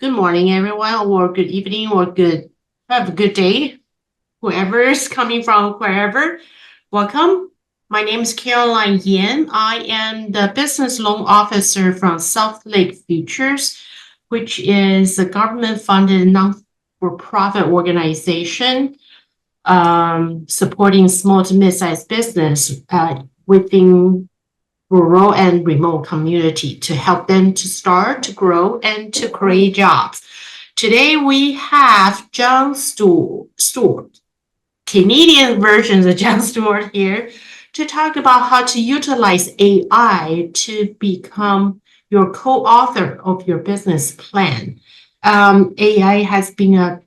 Good morning, everyone, or good evening, or have a good day, whoever is coming from wherever. Welcome. My name is Caroline Yan. I am the business loan officer from South Lake Futures, which is a government-funded non-for-profit organization supporting small to mid-sized business within rural and remote community to help them to start, to grow, and to create jobs. Today we have Jon Stewart, Canadian versions of Jon Stewart here, to talk about how to utilize AI to become your co-author of your business plan. AI has been a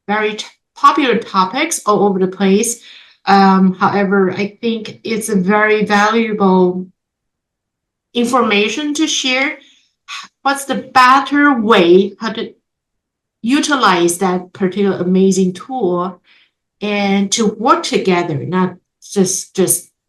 very popular topics all over the place. However, I think it's a very valuable information to share. What's the better way how to utilize that particular amazing tool and to work together, not just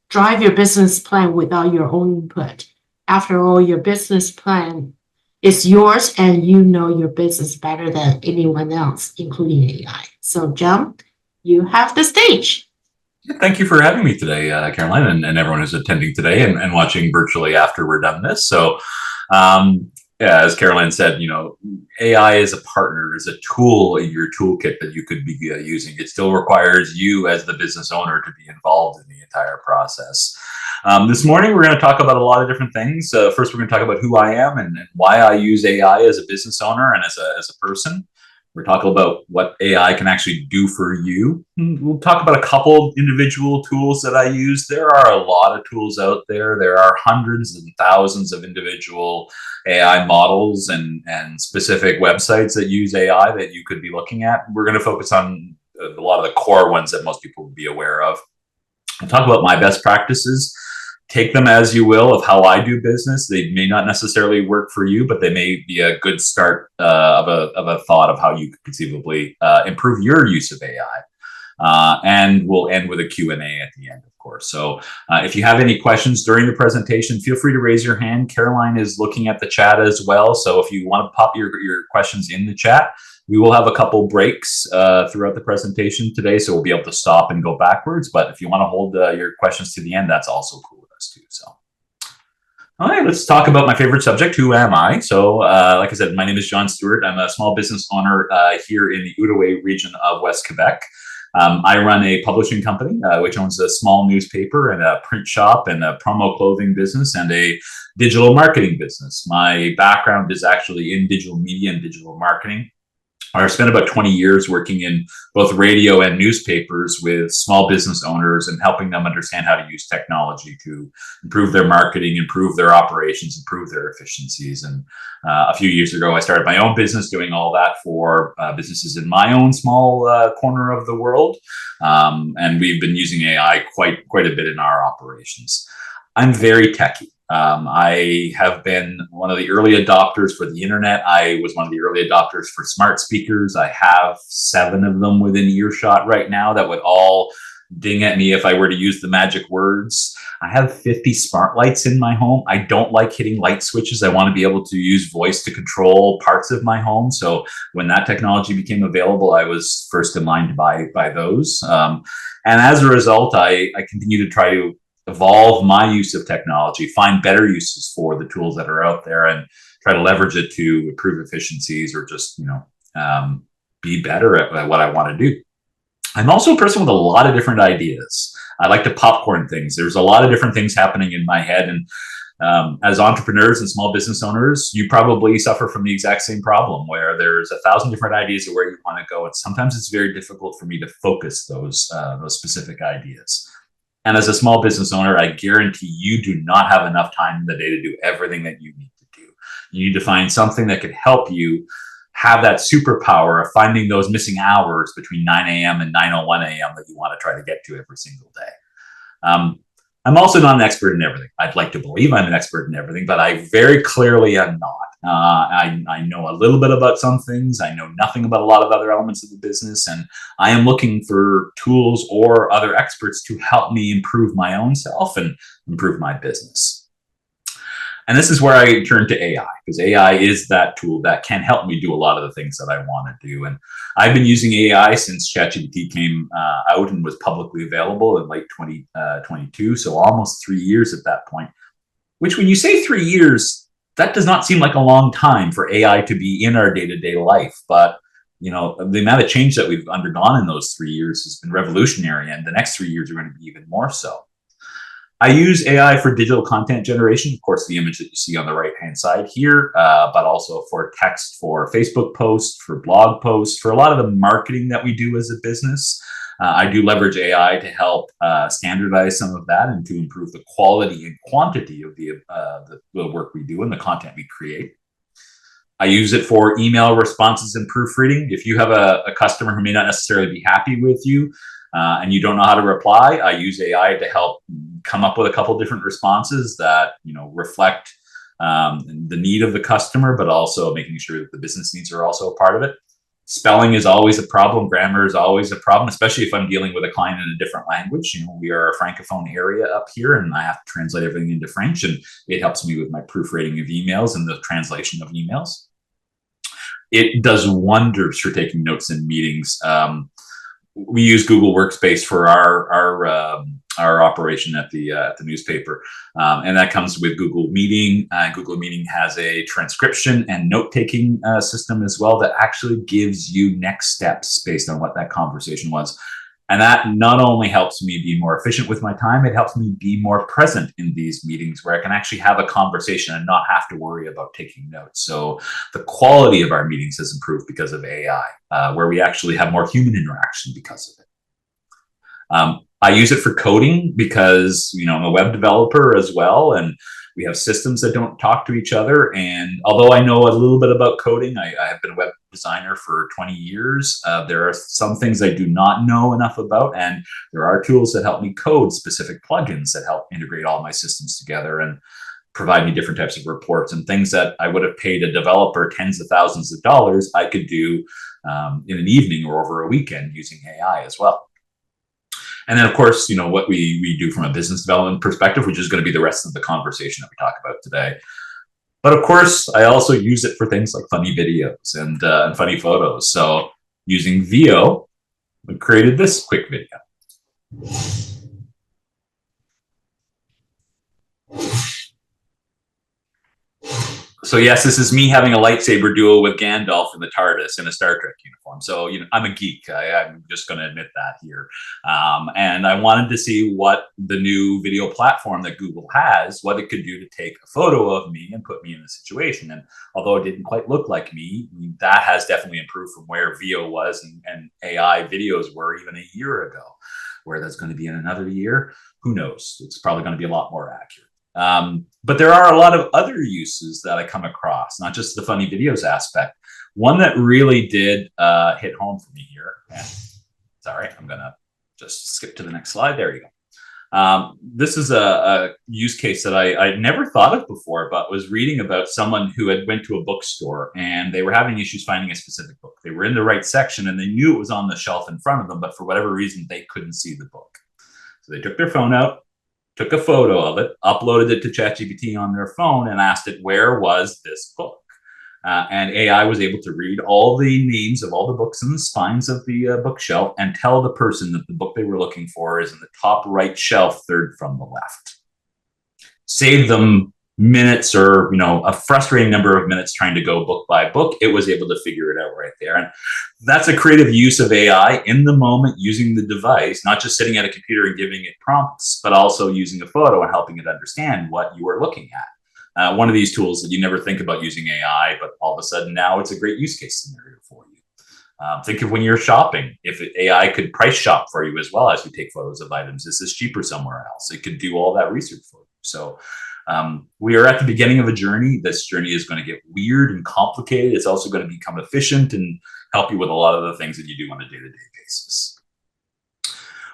drive your business plan without your own input. After all, your business plan is yours and you know your business better than anyone else, including AI. So, Jon, you have the stage. Thank you for having me today, Caroline, and everyone who's attending today and watching virtually after we're done this. So, yeah, as Caroline said, AI is a partner, is a tool in your toolkit that you could be using. It still requires you as the business owner to be involved in the entire process. This morning, we're going to talk about a lot of different things. First, we're going to talk about who I am and why I use AI as a business owner and as a person. We're talking about what AI can actually do for you. We'll talk about a couple individual tools that I use. There are a lot of tools out there. There are hundreds and thousands of individual AI models and specific websites that use AI that you could be looking at. We're going to focus on a lot of the core ones that most people would be aware of. I'll talk about my best practices. Take them as you will of how I do business. They may not necessarily work for you, but they may be a good start of a thought of how you could conceivably improve your use of AI. And we'll end with a Q&A at the end, of course. So if you have any questions during the presentation, feel free to raise your hand. Caroline is looking at the chat as well. So if you want to pop your questions in the chat, we will have a couple breaks throughout the presentation today, so we'll be able to stop and go backwards. But if you want to hold your questions to the end, that's also cool with us too. So, all right, let's talk about my favorite subject. Who am I? So, like I said, my name is Jon Stewart. I'm a small business owner here in the Outaouais region of West Quebec. I run a publishing company, which owns a small newspaper and a print shop and a promo clothing business and a digital marketing business. My background is actually in digital media and digital marketing. I spent about 20 years working in both radio and newspapers with small business owners and helping them understand how to use technology to improve their marketing, improve their operations, improve their efficiencies. And a few years ago, I started my own business doing all that for businesses in my own small corner of the world. And we've been using AI quite a bit in our operations. I'm very techie. I have been one of the early adopters for the internet. I was one of the early adopters for smart speakers. I have 7 of them within earshot right now that would all ding at me if I were to use the magic words. I have 50 smart lights in my home. I don't like hitting light switches. I want to be able to use voice to control parts of my home. So when that technology became available, I was first in line to buy those. And as a result, I continue to try to evolve my use of technology, find better uses for the tools that are out there, and try to leverage it to improve efficiencies or just be better at what I want to do. I'm also a person with a lot of different ideas. I like to popcorn things. There's a lot of different things happening in my head, and as entrepreneurs and small business owners, you probably suffer from the exact same problem where there's 1,000 different ideas of where you want to go, and sometimes it's very difficult for me to focus those specific ideas. And as a small business owner, I guarantee you do not have enough time in the day to do everything that you need to do. You need to find something that could help you have that superpower of finding those missing hours between 9 a.m. and 9:01 a.m. that you want to try to get to every single day. I'm also not an expert in everything. I'd like to believe I'm an expert in everything, but I very clearly am not. I know a little bit about some things. I know nothing about a lot of other elements of the business, and I am looking for tools or other experts to help me improve my own self and improve my business. And this is where I turn to AI, because AI is that tool that can help me do a lot of the things that I want to do. And I've been using AI since ChatGPT came out and was publicly available in late 2022. So almost 3 years at that point, which when you say 3 years, that does not seem like a long time for AI to be in our day-to-day life. But the amount of change that we've undergone in those 3 years has been revolutionary. And the next 3 years are going to be even more so. I use AI for digital content generation, of course, the image that you see on the right-hand side here, but also for text, for Facebook posts, for blog posts, for a lot of the marketing that we do as a business. I do leverage AI to help standardize some of that and to improve the quality and quantity of the work we do and the content we create. I use it for email responses and proofreading. If you have a customer who may not necessarily be happy with you, and you don't know how to reply, I use AI to help come up with a couple different responses that reflect the need of the customer, but also making sure that the business needs are also a part of it. Spelling is always a problem. Grammar is always a problem, especially if I'm dealing with a client in a different language. We are a Francophone area up here, and I have to translate everything into French, and it helps me with my proofreading of emails and the translation of emails. It does wonders for taking notes in meetings. We use Google Workspace for our operation at the newspaper, and that comes with Google Meeting. Google Meeting has a transcription and note-taking system as well that actually gives you next steps based on what that conversation was. And that not only helps me be more efficient with my time, it helps me be more present in these meetings where I can actually have a conversation and not have to worry about taking notes. So the quality of our meetings has improved because of AI, where we actually have more human interaction because of it. I use it for coding because, I'm a web developer as well, and we have systems that don't talk to each other. And although I know a little bit about coding, I have been a web designer for 20 years. There are some things I do not know enough about, and there are tools that help me code specific plugins that help integrate all my systems together and provide me different types of reports and things that I would have paid a developer tens of thousands of dollars. I could do in an evening or over a weekend using AI as well. And then, of course, what we do from a business development perspective, which is going to be the rest of the conversation that we talk about today. But of course, I also use it for things like funny videos and funny photos. So using Veo, we created this quick video. So yes, this is me having a lightsaber duel with Gandalf in the TARDIS in a Star Trek uniform. So I'm a geek. I'm just going to admit that here. And I wanted to see what the new video platform that Google has, what it could do to take a photo of me and put me in a situation. And although it didn't quite look like me, that has definitely improved from where Veo was and AI videos were even a year ago. Where that's going to be in another year, who knows? It's probably going to be a lot more accurate. But there are a lot of other uses that I come across, not just the funny videos aspect. One that really did hit home for me here. And sorry, I'm going to just skip to the next slide. There you go. This is a use case that I never thought of before, but was reading about someone who had went to a bookstore and they were having issues finding a specific book. They were in the right section and they knew it was on the shelf in front of them, but for whatever reason, they couldn't see the book. So they took their phone out, took a photo of it, uploaded it to ChatGPT on their phone, and asked it, where was this book? And AI was able to read all the names of all the books in the spines of the bookshelf and tell the person that the book they were looking for is in the top right shelf, third from the left. Save them minutes or, a frustrating number of minutes trying to go book by book. It was able to figure it out right there. And that's a creative use of AI in the moment, using the device, not just sitting at a computer and giving it prompts, but also using a photo and helping it understand what you are looking at. One of these tools that you never think about using AI, but all of a sudden now it's a great use case scenario for you. Think of when you're shopping. If AI could price shop for you as well as you take photos of items, is this cheaper somewhere else? It could do all that research for you. So we are at the beginning of a journey. This journey is going to get weird and complicated. It's also going to become efficient and help you with a lot of the things that you do on a day-to-day basis.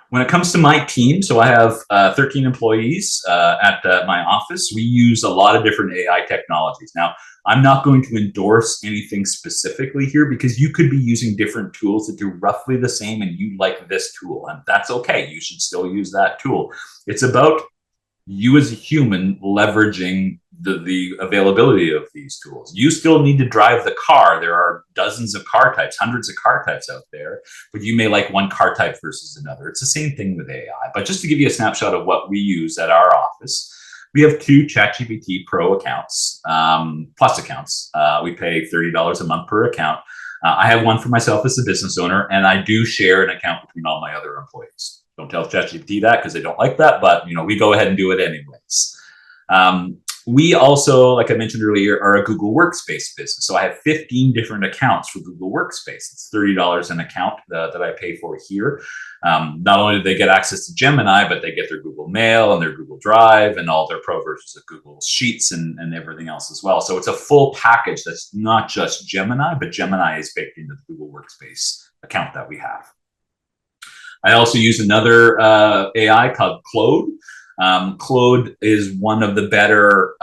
When it comes to my team, so I have 13 employees at my office. We use a lot of different AI technologies. Now, I'm not going to endorse anything specifically here because you could be using different tools that do roughly the same and you like this tool, and that's okay. You should still use that tool. It's about you as a human leveraging the availability of these tools. You still need to drive the car. There are dozens of car types, hundreds of car types out there, but you may like one car type versus another. It's the same thing with AI. But just to give you a snapshot of what we use at our office, we have 2 ChatGPT Pro accounts, plus accounts. We pay $30 a month per account. I have one for myself as a business owner, and I do share an account between all my other employees. Don't tell ChatGPT that because they don't like that, but we go ahead and do it anyways. We also, like I mentioned earlier, are a Google Workspace business. So I have 15 different accounts for Google Workspace. It's $30 an account that I pay for here. Not only do they get access to Gemini, but they get their Google Mail and their Google Drive and all their pro versions of Google Sheets and everything else as well. So it's a full package that's not just Gemini, but Gemini is baked into the Google Workspace account that we have. I also use another AI called Claude. Claude is one of the better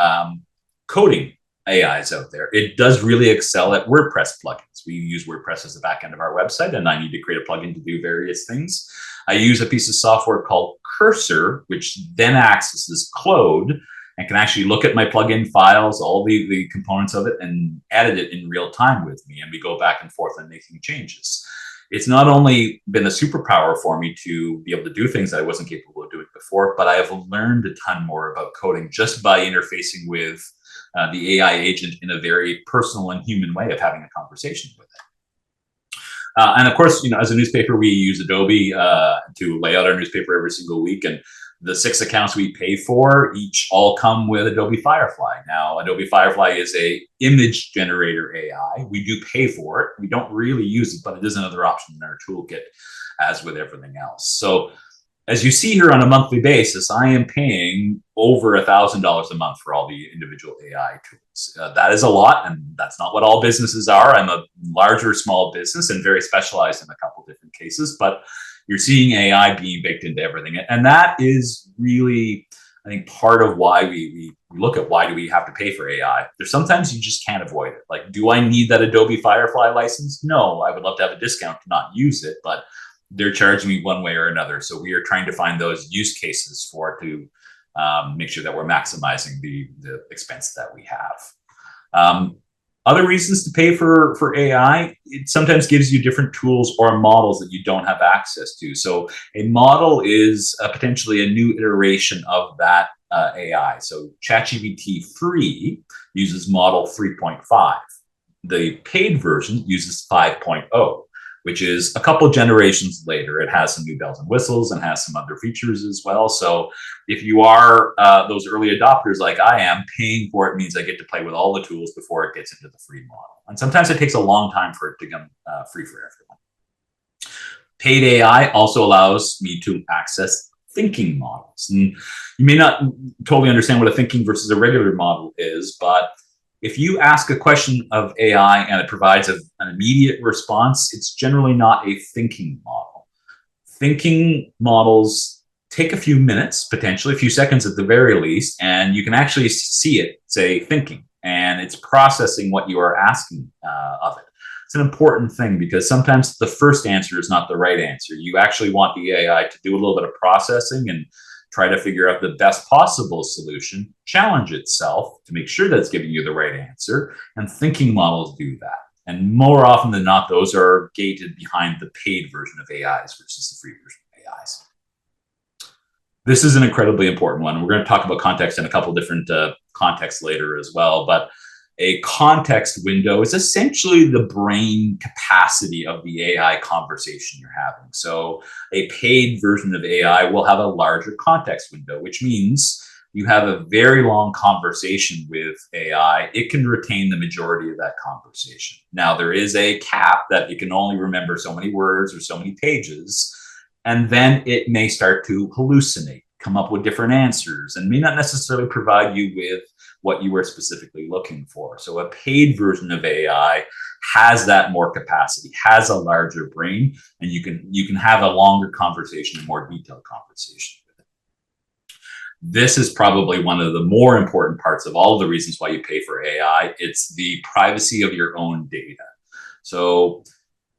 coding AIs out there. It does really excel at WordPress plugins. We use WordPress as the back end of our website, and I need to create a plugin to do various things. I use a piece of software called Cursor, which then accesses Claude and can actually look at my plugin files, all the components of it, and edit it in real time with me. And we go back and forth on making changes. It's not only been a superpower for me to be able to do things that I wasn't capable of doing before, but I have learned a ton more about coding just by interfacing with the AI agent in a very personal and human way of having a conversation with it. And of course, as a newspaper, we use Adobe to lay out our newspaper every single week. And the 6 accounts we pay for each all come with Adobe Firefly. Now, Adobe Firefly is a image generator AI. We do pay for it. We don't really use it, but it is another option in our toolkit, as with everything else. So as you see here on a monthly basis, I am paying over $1,000 a month for all the individual AI tools. That is a lot, and that's not what all businesses are. I'm a larger small business and very specialized in a couple different cases, but you're seeing AI being baked into everything. And that is really, I think, part of why we look at why do we have to pay for AI. There's sometimes you just can't avoid it. Like, do I need that Adobe Firefly license? No, I would love to have a discount to not use it, but they're charging me one way or another. So we are trying to find those use cases for it to make sure that we're maximizing the expense that we have. Other reasons to pay for AI, it sometimes gives you different tools or models that you don't have access to. So a model is potentially a new iteration of that AI. So ChatGPT free uses model 3.5. The paid version uses 5.0, which is a couple generations later. It has some new bells and whistles and has some other features as well. So if you are those early adopters like I am, paying for it means I get to play with all the tools before it gets into the free model. And sometimes it takes a long time for it to become free for everyone. Paid AI also allows me to access thinking models. And you may not totally understand what a thinking versus a regular model is, but if you ask a question of AI and it provides an immediate response, it's generally not a thinking model. Thinking models take a few minutes, potentially a few seconds at the very least, and you can actually see it say thinking, and it's processing what you are asking of it. It's an important thing because sometimes the first answer is not the right answer. You actually want the AI to do a little bit of processing and try to figure out the best possible solution, challenge itself to make sure that it's giving you the right answer, and thinking models do that. And more often than not, those are gated behind the paid version of AIs versus the free version of AIs. This is an incredibly important one. We're going to talk about context in a couple different contexts later as well, but a context window is essentially the brain capacity of the AI conversation you're having. So a paid version of AI will have a larger context window, which means you have a very long conversation with AI. It can retain the majority of that conversation. Now, there is a cap that it can only remember so many words or so many pages, and then it may start to hallucinate, come up with different answers, and may not necessarily provide you with what you were specifically looking for. So a paid version of AI has that more capacity, has a larger brain, and you can have a longer conversation, a more detailed conversation with it. This is probably one of the more important parts of all of the reasons why you pay for AI. It's the privacy of your own data. So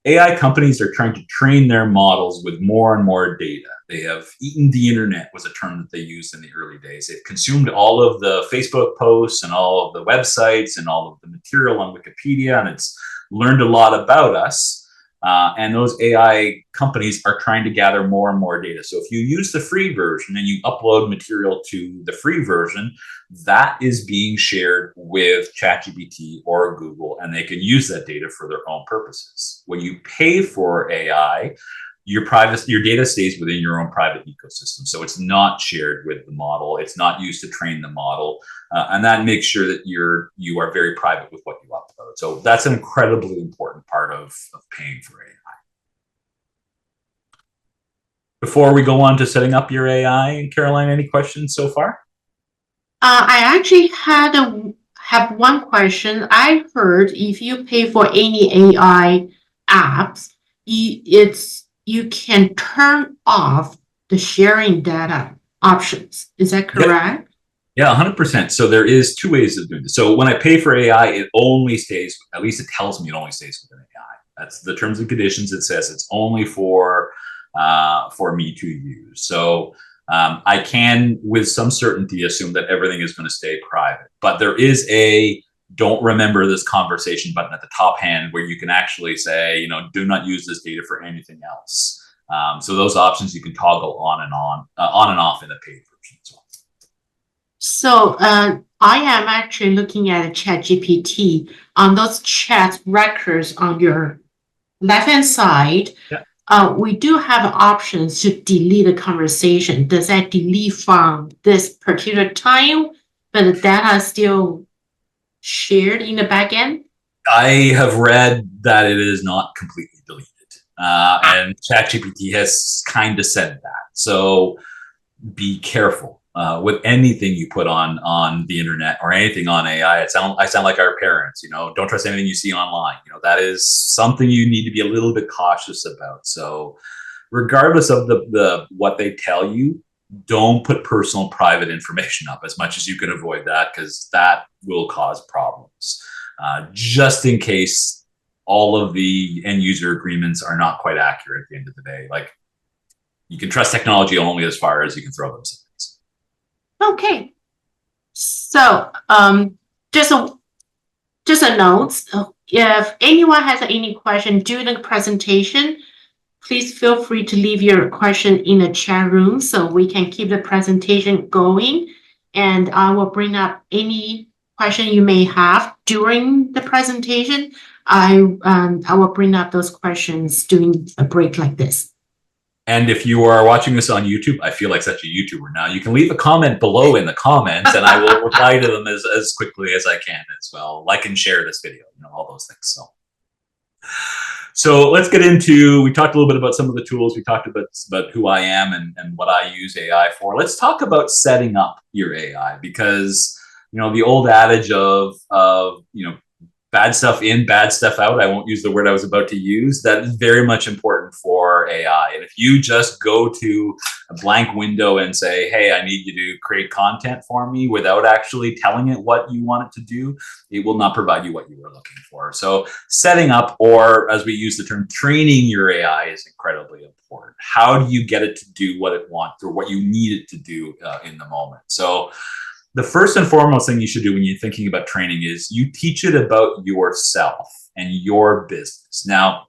AI companies are trying to train their models with more and more data. They have eaten the internet, was a term that they used in the early days. They've consumed all of the Facebook posts and all of the websites and all of the material on Wikipedia, and it's learned a lot about us. And those AI companies are trying to gather more and more data. So if you use the free version and you upload material to the free version, that is being shared with ChatGPT or Google, and they can use that data for their own purposes. When you pay for AI, your data stays within your own private ecosystem. So it's not shared with the model. It's not used to train the model. And that makes sure that you are very private with what you upload. So that's an incredibly important part of paying for AI. Before we go on to setting up your AI, Caroline, any questions so far? I actually have one question. I heard if you pay for any AI apps, you can turn off the sharing data options. Is that correct? Yeah, 100%. So there is two ways of doing this. So when I pay for AI, it only stays, at least it tells me it only stays within AI. That's the terms and conditions. It says it's only for me to use. So I can, with some certainty, assume that everything is going to stay private. But there is a don't remember this conversation button at the top hand where you can actually say, do not use this data for anything else. So those options you can toggle on and off in the paid version as well. So I am actually looking at a ChatGPT on those chat records on your left-hand side. Yeah. We do have options to delete a conversation. Does that delete from this particular time, but the data is still shared in the backend? I have read that it is not completely deleted. And ChatGPT has kind of said that. So be careful with anything you put on the internet or anything on AI. I sound like our parents, don't trust anything you see online. That is something you need to be a little bit cautious about. So regardless of the what they tell you, don't put personal private information up as much as you can avoid that, because that will cause problems. Just in case all of the end user agreements are not quite accurate at the end of the day. Like, you can trust technology only as far as you can throw them some things. Okay. So just a note, if anyone has any question during the presentation, please feel free to leave your question in the chat room so we can keep the presentation going. And I will bring up any question you may have during the presentation. I will bring up those questions during a break like this. And if you are watching this on YouTube, I feel like such a YouTuber now. You can leave a comment below in the comments, and I will reply to them as quickly as I can as well. Like and share this video, all those things. So let's get into, we talked a little bit about some of the tools. We talked about who I am and what I use AI for. Let's talk about setting up your AI, because, the old adage of bad stuff in, bad stuff out. I won't use the word I was about to use. That is very much important for AI. And if you just go to a blank window and say, hey, I need you to create content for me without actually telling it what you want it to do, it will not provide you what you were looking for. So setting up, or as we use the term, training your AI is incredibly important. How do you get it to do what it wants or what you need it to do in the moment? So the first and foremost thing you should do when you're thinking about training is you teach it about yourself and your business. Now,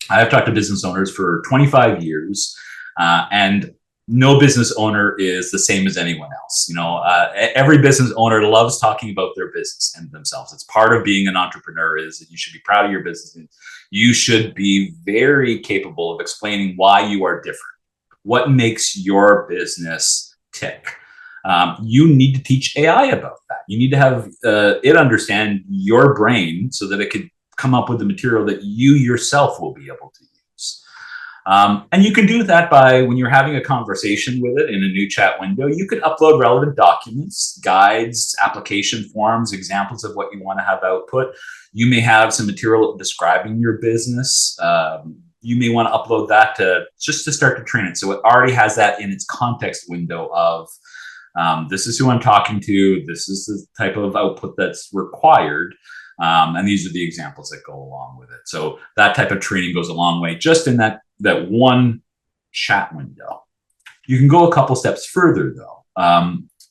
I've talked to business owners for 25 years, and no business owner is the same as anyone else. Every business owner loves talking about their business and themselves. It's part of being an entrepreneur, is that you should be proud of your business. And you should be very capable of explaining why you are different, what makes your business tick. You need to teach AI about that. You need to have it understand your brain so that it could come up with the material that you yourself will be able to use. And you can do that by, when you're having a conversation with it in a new chat window, you can upload relevant documents, guides, application forms, examples of what you want to have output. You may have some material describing your business. You may want to upload that just to start to train it. So it already has that in its context window of, this is who I'm talking to. This is the type of output that's required. And these are the examples that go along with it. So that type of training goes a long way just in that one chat window. You can go a couple steps further though.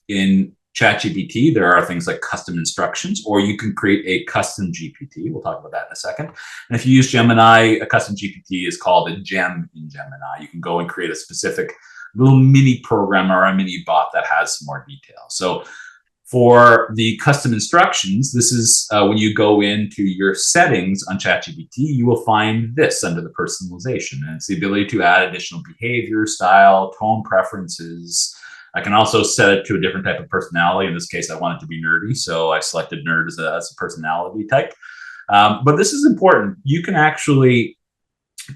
In ChatGPT, there are things like custom instructions, or you can create a custom GPT. We'll talk about that in a second. And if you use Gemini, a custom GPT is called a gem in Gemini. You can go and create a specific little mini program or a mini bot that has some more detail. So for the custom instructions, this is when you go into your settings on ChatGPT, you will find this under the personalization. And it's the ability to add additional behavior, style, tone preferences. I can also set it to a different type of personality. In this case, I want it to be nerdy, so I selected nerd as a personality type. But this is important. You can actually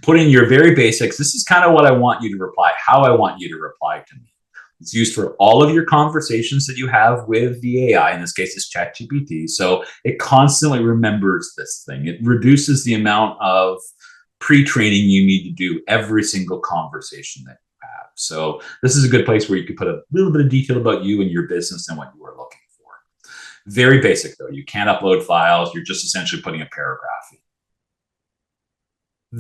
put in your very basics. This is kind of what I want you to reply, how I want you to reply to me. It's used for all of your conversations that you have with the AI. In this case, it's ChatGPT. So it constantly remembers this thing. It reduces the amount of pre-training you need to do every single conversation that you have. So this is a good place where you can put a little bit of detail about you and your business and what you are looking for. Very basic though. You can't upload files. You're just essentially putting a paragraph in.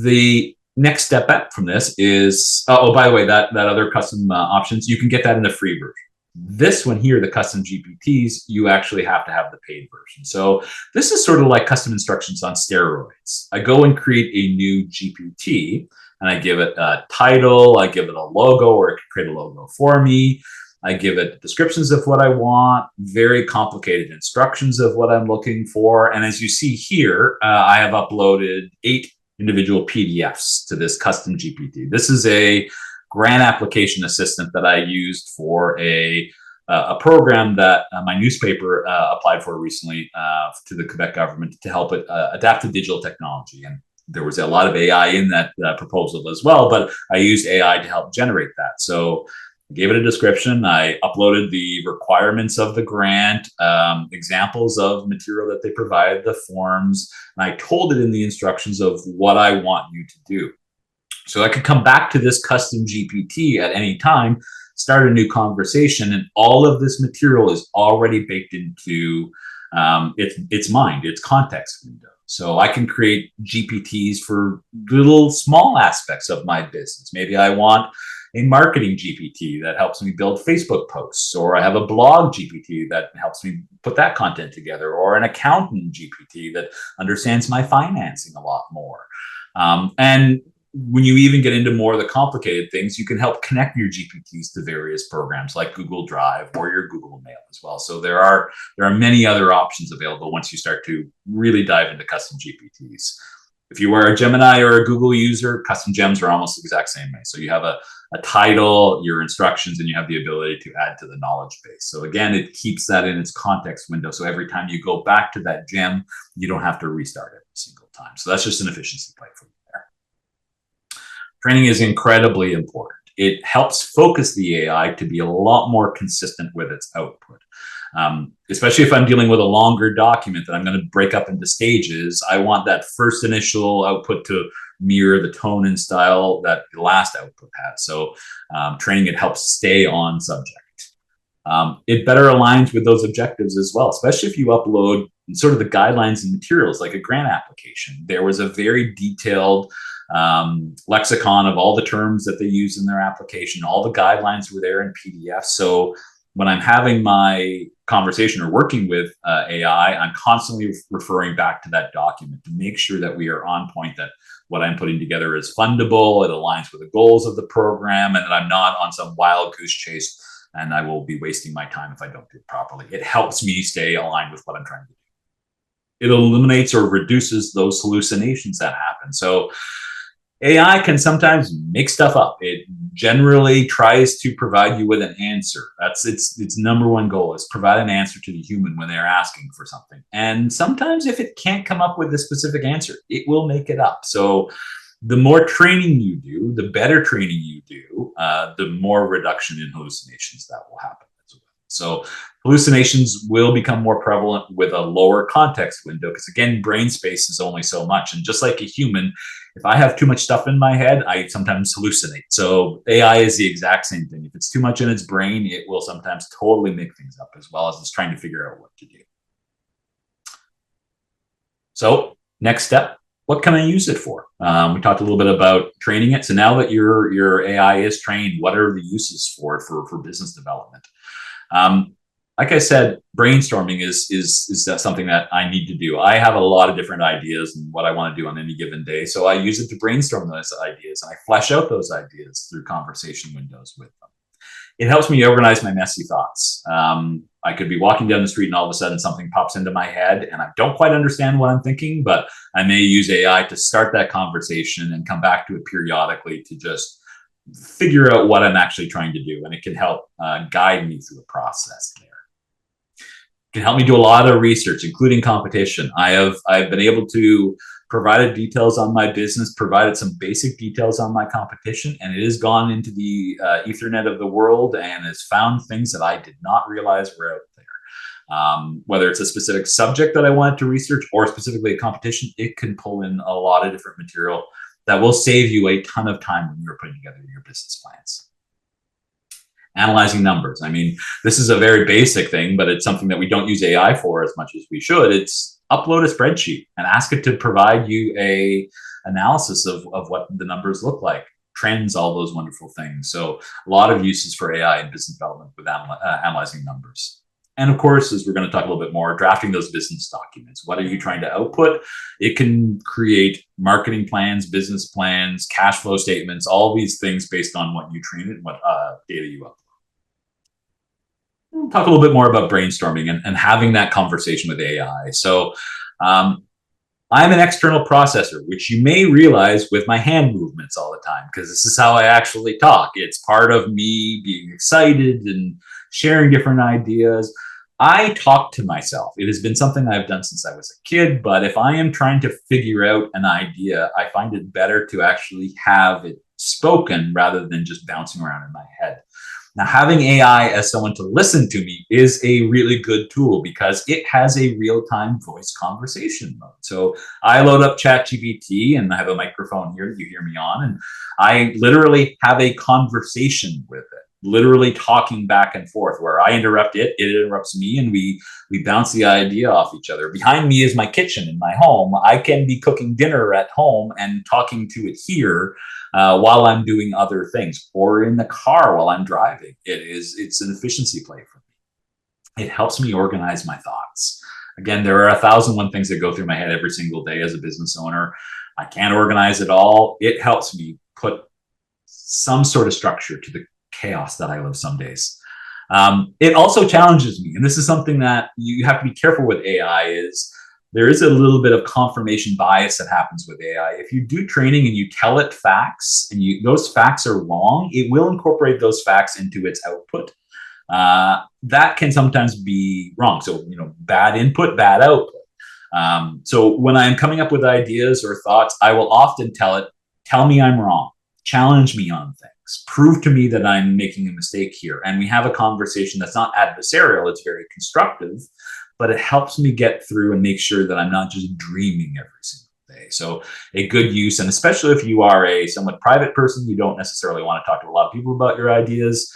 The next step back from this is, oh, by the way, that other custom options, you can get that in the free version. This one here, the custom GPTs, you actually have to have the paid version. So this is sort of like custom instructions on steroids. I go and create a new GPT and I give it a title, I give it a logo, or it can create a logo for me. I give it descriptions of what I want, very complicated instructions of what I'm looking for. And as you see here, I have uploaded 8 individual PDFs to this custom GPT. This is a grant application assistant that I used for a program that my newspaper applied for recently to the Quebec government to help it adapt to digital technology. And there was a lot of AI in that proposal as well, but I used AI to help generate that. So I gave it a description. I uploaded the requirements of the grant, examples of material that they provided, the forms, and I told it in the instructions of what I want you to do. So I could come back to this custom GPT at any time, start a new conversation, and all of this material is already baked into its mind, its context window. So I can create GPTs for little small aspects of my business. Maybe I want a marketing GPT that helps me build Facebook posts, or I have a blog GPT that helps me put that content together, or an accountant GPT that understands my financing a lot more. And when you even get into more of the complicated things, you can help connect your GPTs to various programs like Google Drive or your Google Mail as well. So there are many other options available once you start to really dive into custom GPTs. If you are a Gemini or a Google user, custom gems are almost the exact same way. So you have a title, your instructions, and you have the ability to add to the knowledge base. So again, it keeps that in its context window. So every time you go back to that gem, you don't have to restart every single time. So that's just an efficiency play for you there. Training is incredibly important. It helps focus the AI to be a lot more consistent with its output. Especially if I'm dealing with a longer document that I'm going to break up into stages, I want that first initial output to mirror the tone and style that the last output has. So training, it helps stay on subject. It better aligns with those objectives as well, especially if you upload sort of the guidelines and materials like a grant application. There was a very detailed lexicon of all the terms that they use in their application. All the guidelines were there in PDF. So when I'm having my conversation or working with AI, I'm constantly referring back to that document to make sure that we are on point, that what I'm putting together is fundable, it aligns with the goals of the program, and that I'm not on some wild goose chase and I will be wasting my time if I don't do it properly. It helps me stay aligned with what I'm trying to do. It eliminates or reduces those hallucinations that happen. So AI can sometimes make stuff up. It generally tries to provide you with an answer. That's its number one goal, is provide an answer to the human when they're asking for something. And sometimes if it can't come up with a specific answer, it will make it up. So the more training you do, the better training you do, the more reduction in hallucinations that will happen as well. So hallucinations will become more prevalent with a lower context window because, again, brain space is only so much. And just like a human, if I have too much stuff in my head, I sometimes hallucinate. So AI is the exact same thing. If it's too much in its brain, it will sometimes totally make things up, as well as it's trying to figure out what to do. So next step, what can I use it for? We talked a little bit about training it. So now that your AI is trained, what are the uses for it for business development? Like I said, brainstorming is that something that I need to do. I have a lot of different ideas and what I want to do on any given day. So I use it to brainstorm those ideas, and I flesh out those ideas through conversation windows with them. It helps me organize my messy thoughts. I could be walking down the street and all of a sudden something pops into my head and I don't quite understand what I'm thinking, but I may use AI to start that conversation and come back to it periodically to just figure out what I'm actually trying to do. And it can help guide me through the process there. Can help me do a lot of research, including competition. I've been able to provided details on my business, provided some basic details on my competition, and it has gone into the Ethernet of the world and has found things that I did not realize were out there. Whether it's a specific subject that I wanted to research or specifically a competition, it can pull in a lot of different material that will save you a ton of time when you're putting together your business plans. Analyzing numbers. I mean, this is a very basic thing, but it's something that we don't use AI for as much as we should. It's upload a spreadsheet and ask it to provide you a analysis of what the numbers look like, trends, all those wonderful things. So a lot of uses for AI in business development with analyzing numbers. And of course, as we're going to talk a little bit more, drafting those business documents. What are you trying to output? It can create marketing plans, business plans, cash flow statements, all these things based on what you train it and what data you upload. We'll talk a little bit more about brainstorming and having that conversation with AI. So I'm an external processor, which you may realize with my hand movements all the time, because this is how I actually talk. It's part of me being excited and sharing different ideas. I talk to myself. It has been something I've done since I was a kid, but if I am trying to figure out an idea, I find it better to actually have it spoken rather than just bouncing around in my head. Now, having AI as someone to listen to me is a really good tool because it has a real-time voice conversation mode. So I load up ChatGPT and I have a microphone here that you hear me on, and I literally have a conversation with it, literally talking back and forth where I interrupt it, it interrupts me, and we bounce the idea off each other. Behind me is my kitchen in my home. I can be cooking dinner at home and talking to it here while I'm doing other things, or in the car while I'm driving. It's an efficiency play for me. It helps me organize my thoughts. Again, there are 1,001 things that go through my head every single day as a business owner. I can't organize it all. It helps me put some sort of structure to the chaos that I live some days. It also challenges me, and this is something that you have to be careful with AI is there is a little bit of confirmation bias that happens with AI. If you do training and you tell it facts and those facts are wrong, it will incorporate those facts into its output. That can sometimes be wrong. So, bad input, bad output. So when I'm coming up with ideas or thoughts, I will often tell it, tell me I'm wrong, challenge me on things, prove to me that I'm making a mistake here. And we have a conversation that's not adversarial, it's very constructive, but it helps me get through and make sure that I'm not just dreaming every single day. So a good use, and especially if you are a somewhat private person, you don't necessarily want to talk to a lot of people about your ideas,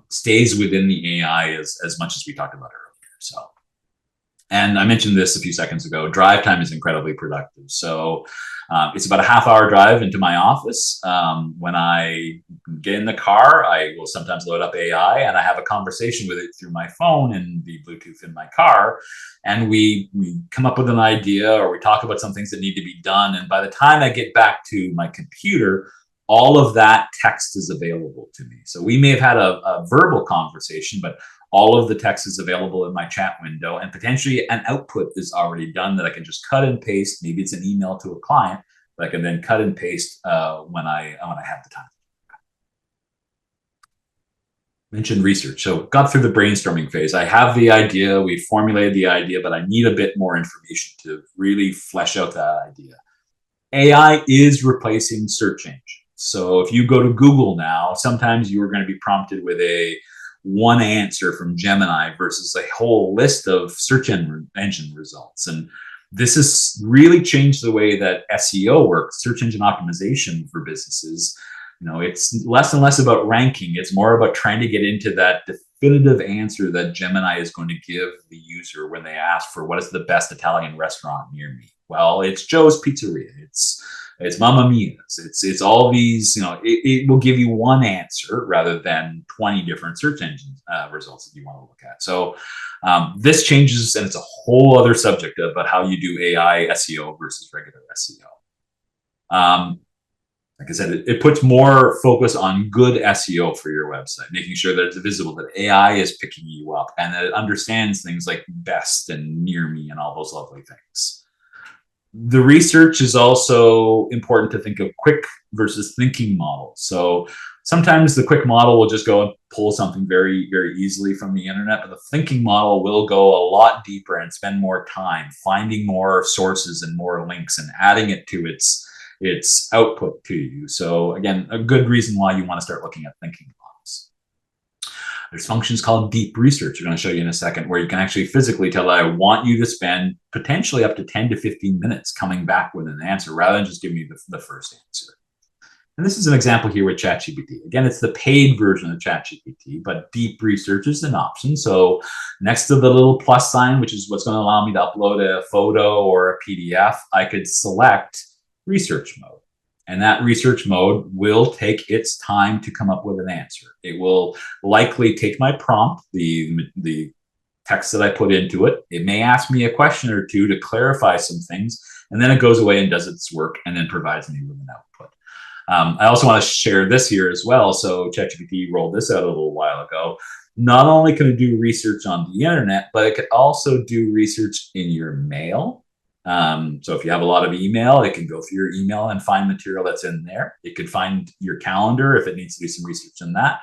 stays within the AI as much as we talked about earlier. So, and I mentioned this a few seconds ago, drive time is incredibly productive. So it's about a half-hour drive into my office. When I get in the car, I will sometimes load up AI and I have a conversation with it through my phone and the Bluetooth in my car. And we come up with an idea or we talk about some things that need to be done. And by the time I get back to my computer, all of that text is available to me. So we may have had a verbal conversation, but all of the text is available in my chat window, and potentially an output is already done that I can just cut and paste. Maybe it's an email to a client that I can then cut and paste when I have the time. Mentioned research. So got through the brainstorming phase. I have the idea, we formulated the idea, but I need a bit more information to really flesh out that idea. AI is replacing search engines. So if you go to Google now, sometimes you are going to be prompted with one answer from Gemini versus a whole list of search engine results. And this has really changed the way that SEO works, search engine optimization for businesses. It's less and less about ranking. It's more about trying to get into that definitive answer that Gemini is going to give the user when they ask for what is the best Italian restaurant near me. Well, it's Joe's Pizzeria. It's Mamma Mia's. It's all these. It will give you one answer rather than 20 different search engine results that you want to look at. So this changes, and it's a whole other subject about how you do AI SEO versus regular SEO. Like I said, it puts more focus on good SEO for your website, making sure that it's visible, that AI is picking you up, and that it understands things like best and near me and all those lovely things. The research is also important to think of quick versus thinking models. So sometimes the quick model will just go and pull something very, very easily from the internet, but the thinking model will go a lot deeper and spend more time finding more sources and more links and adding it to its output to you. So again, a good reason why you want to start looking at thinking models. There's functions called deep research. I'm going to show you in a second, where you can actually physically tell that I want you to spend potentially up to 10 to 15 minutes coming back with an answer rather than just giving me the first answer. And this is an example here with ChatGPT. Again, it's the paid version of ChatGPT, but deep research is an option. So next to the little plus sign, which is what's going to allow me to upload a photo or a PDF, I could select research mode. And that research mode will take its time to come up with an answer. It will likely take my prompt, the text that I put into it. It may ask me a question or two to clarify some things, and then it goes away and does its work and then provides me with an output. I also want to share this here as well. So ChatGPT rolled this out a little while ago. Not only can it do research on the internet, but it could also do research in your mail. So if you have a lot of email, it can go through your email and find material that's in there. It could find your calendar if it needs to do some research in that,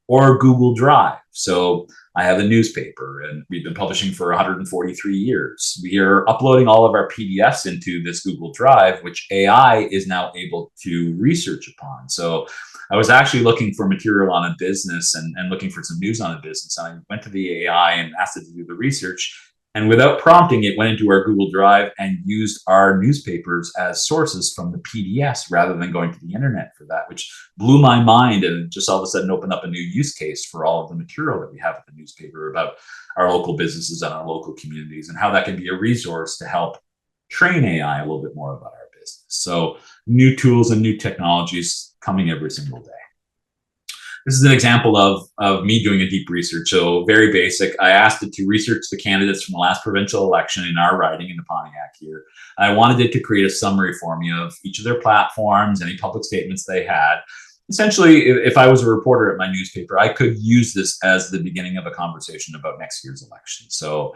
or Google Drive. So I have a newspaper, and we've been publishing for 143 years. We are uploading all of our PDFs into this Google Drive, which AI is now able to research upon. So I was actually looking for material on a business and looking for some news on a business. And I went to the AI and asked it to do the research. And without prompting, it went into our Google Drive and used our newspapers as sources from the PDFs rather than going to the internet for that, which blew my mind, and just all of a sudden opened up a new use case for all of the material that we have at the newspaper about our local businesses and our local communities, and how that can be a resource to help train AI a little bit more about our business. So new tools and new technologies coming every single day. This is an example of me doing a deep research. So very basic. I asked it to research the candidates from the last provincial election in our riding in the Pontiac here. I wanted it to create a summary for me of each of their platforms, any public statements they had. Essentially, if I was a reporter at my newspaper, I could use this as the beginning of a conversation about next year's election. So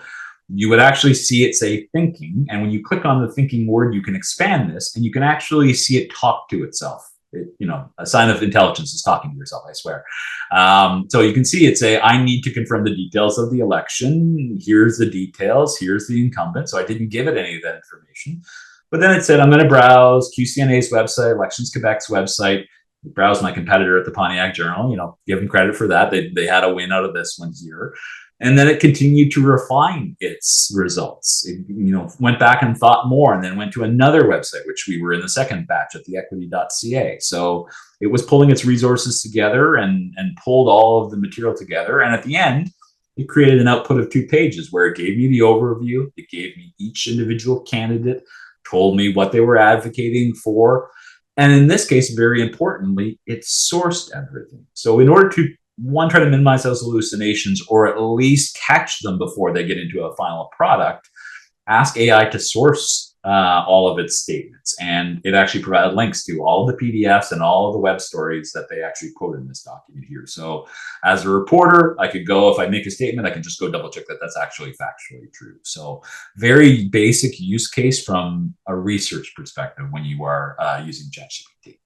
you would actually see it say thinking. And when you click on the thinking word, you can expand this and you can actually see it talk to itself. A sign of intelligence is talking to yourself, I swear. So you can see it say, I need to confirm the details of the election. Here's the details. Here's the incumbent. So I didn't give it any of that information. But then it said, I'm going to browse QCNA's website, Elections Quebec's website, browse my competitor at the Pontiac Journal, give them credit for that. They had a win out of this one here. And then it continued to refine its results. It, went back and thought more, and then went to another website, which we were in the second batch at theequity.ca. So it was pulling its resources together and pulled all of the material together. And at the end, it created an output of 2 pages where it gave me the overview. It gave me each individual candidate, told me what they were advocating for. And in this case, very importantly, it sourced everything. So in order to try to minimize those hallucinations, or at least catch them before they get into a final product, ask AI to source all of its statements. And it actually provided links to all of the PDFs and all of the web stories that they actually quote in this document here. So as a reporter, I could go, if I make a statement, I can just go double check that that's actually factually true. So very basic use case from a research perspective when you are using ChatGPT.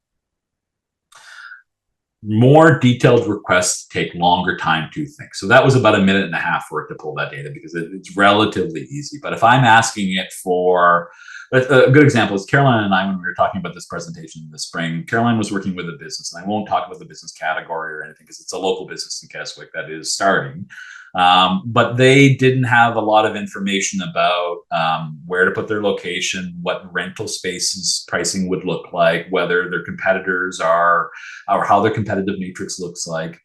More detailed requests take longer time to think. So that was about 1.5 minutes for it to pull that data, because it's relatively easy. But if I'm asking it for, a good example is Caroline and I, when we were talking about this presentation in the spring, Caroline was working with a business, and I won't talk about the business category or anything because it's a local business in Keswick that is starting. But they didn't have a lot of information about where to put their location, what rental spaces pricing would look like, whether their competitors are, or how their competitive matrix looks like.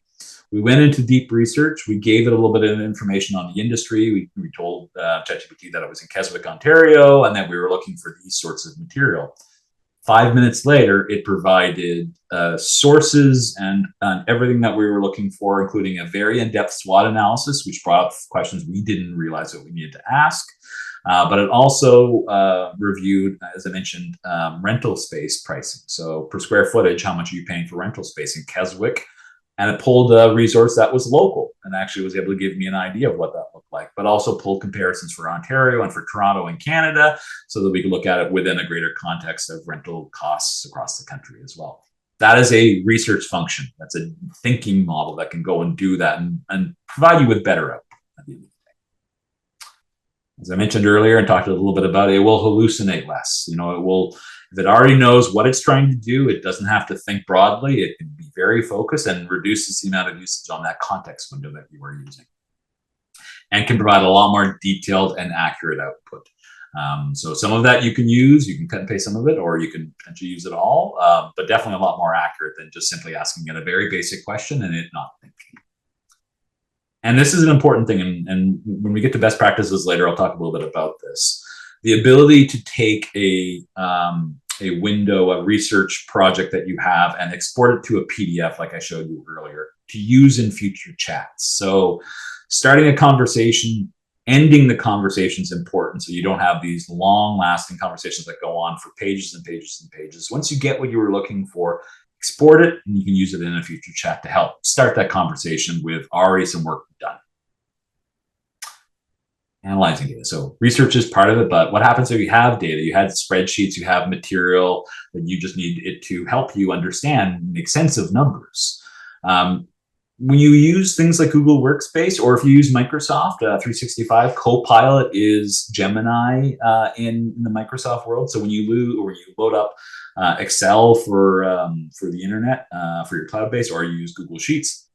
We went into deep research. We gave it a little bit of information on the industry. We told ChatGPT that it was in Keswick, Ontario, and that we were looking for these sorts of material. 5 minutes later, it provided sources and everything that we were looking for, including a very in-depth SWOT analysis, which brought up questions we didn't realize that we needed to ask. But it also reviewed, as I mentioned, rental space pricing. So per square footage, how much are you paying for rental space in Keswick? And it pulled a resource that was local and actually was able to give me an idea of what that looked like, but also pulled comparisons for Ontario and for Toronto and Canada so that we could look at it within a greater context of rental costs across the country as well. That is a research function. That's a thinking model that can go and do that and provide you with better output at the end of the day. As I mentioned earlier and talked a little bit about it, it will hallucinate less. It will, if it already knows what it's trying to do, it doesn't have to think broadly. It can be very focused and reduces the amount of usage on that context window that you are using, and can provide a lot more detailed and accurate output. So some of that you can use, you can cut and paste some of it, or you can potentially use it all, but definitely a lot more accurate than just simply asking it a very basic question and it not thinking. And this is an important thing, and when we get to best practices later, I'll talk a little bit about this. The ability to take a window, a research project that you have, and export it to a PDF, like I showed you earlier, to use in future chats. So starting a conversation, ending the conversation is important, so you don't have these long-lasting conversations that go on for pages and pages and pages. Once you get what you were looking for, export it, and you can use it in a future chat to help start that conversation with already some work done. Analyzing data. So research is part of it, but what happens if you have data? You had spreadsheets, you have material that you just need it to help you understand, make sense of numbers. When you use things like Google Workspace, or if you use Microsoft 365, Copilot is Gemini in the Microsoft world. So when you load up Excel for the internet, for your cloud base, or you use Google Sheets,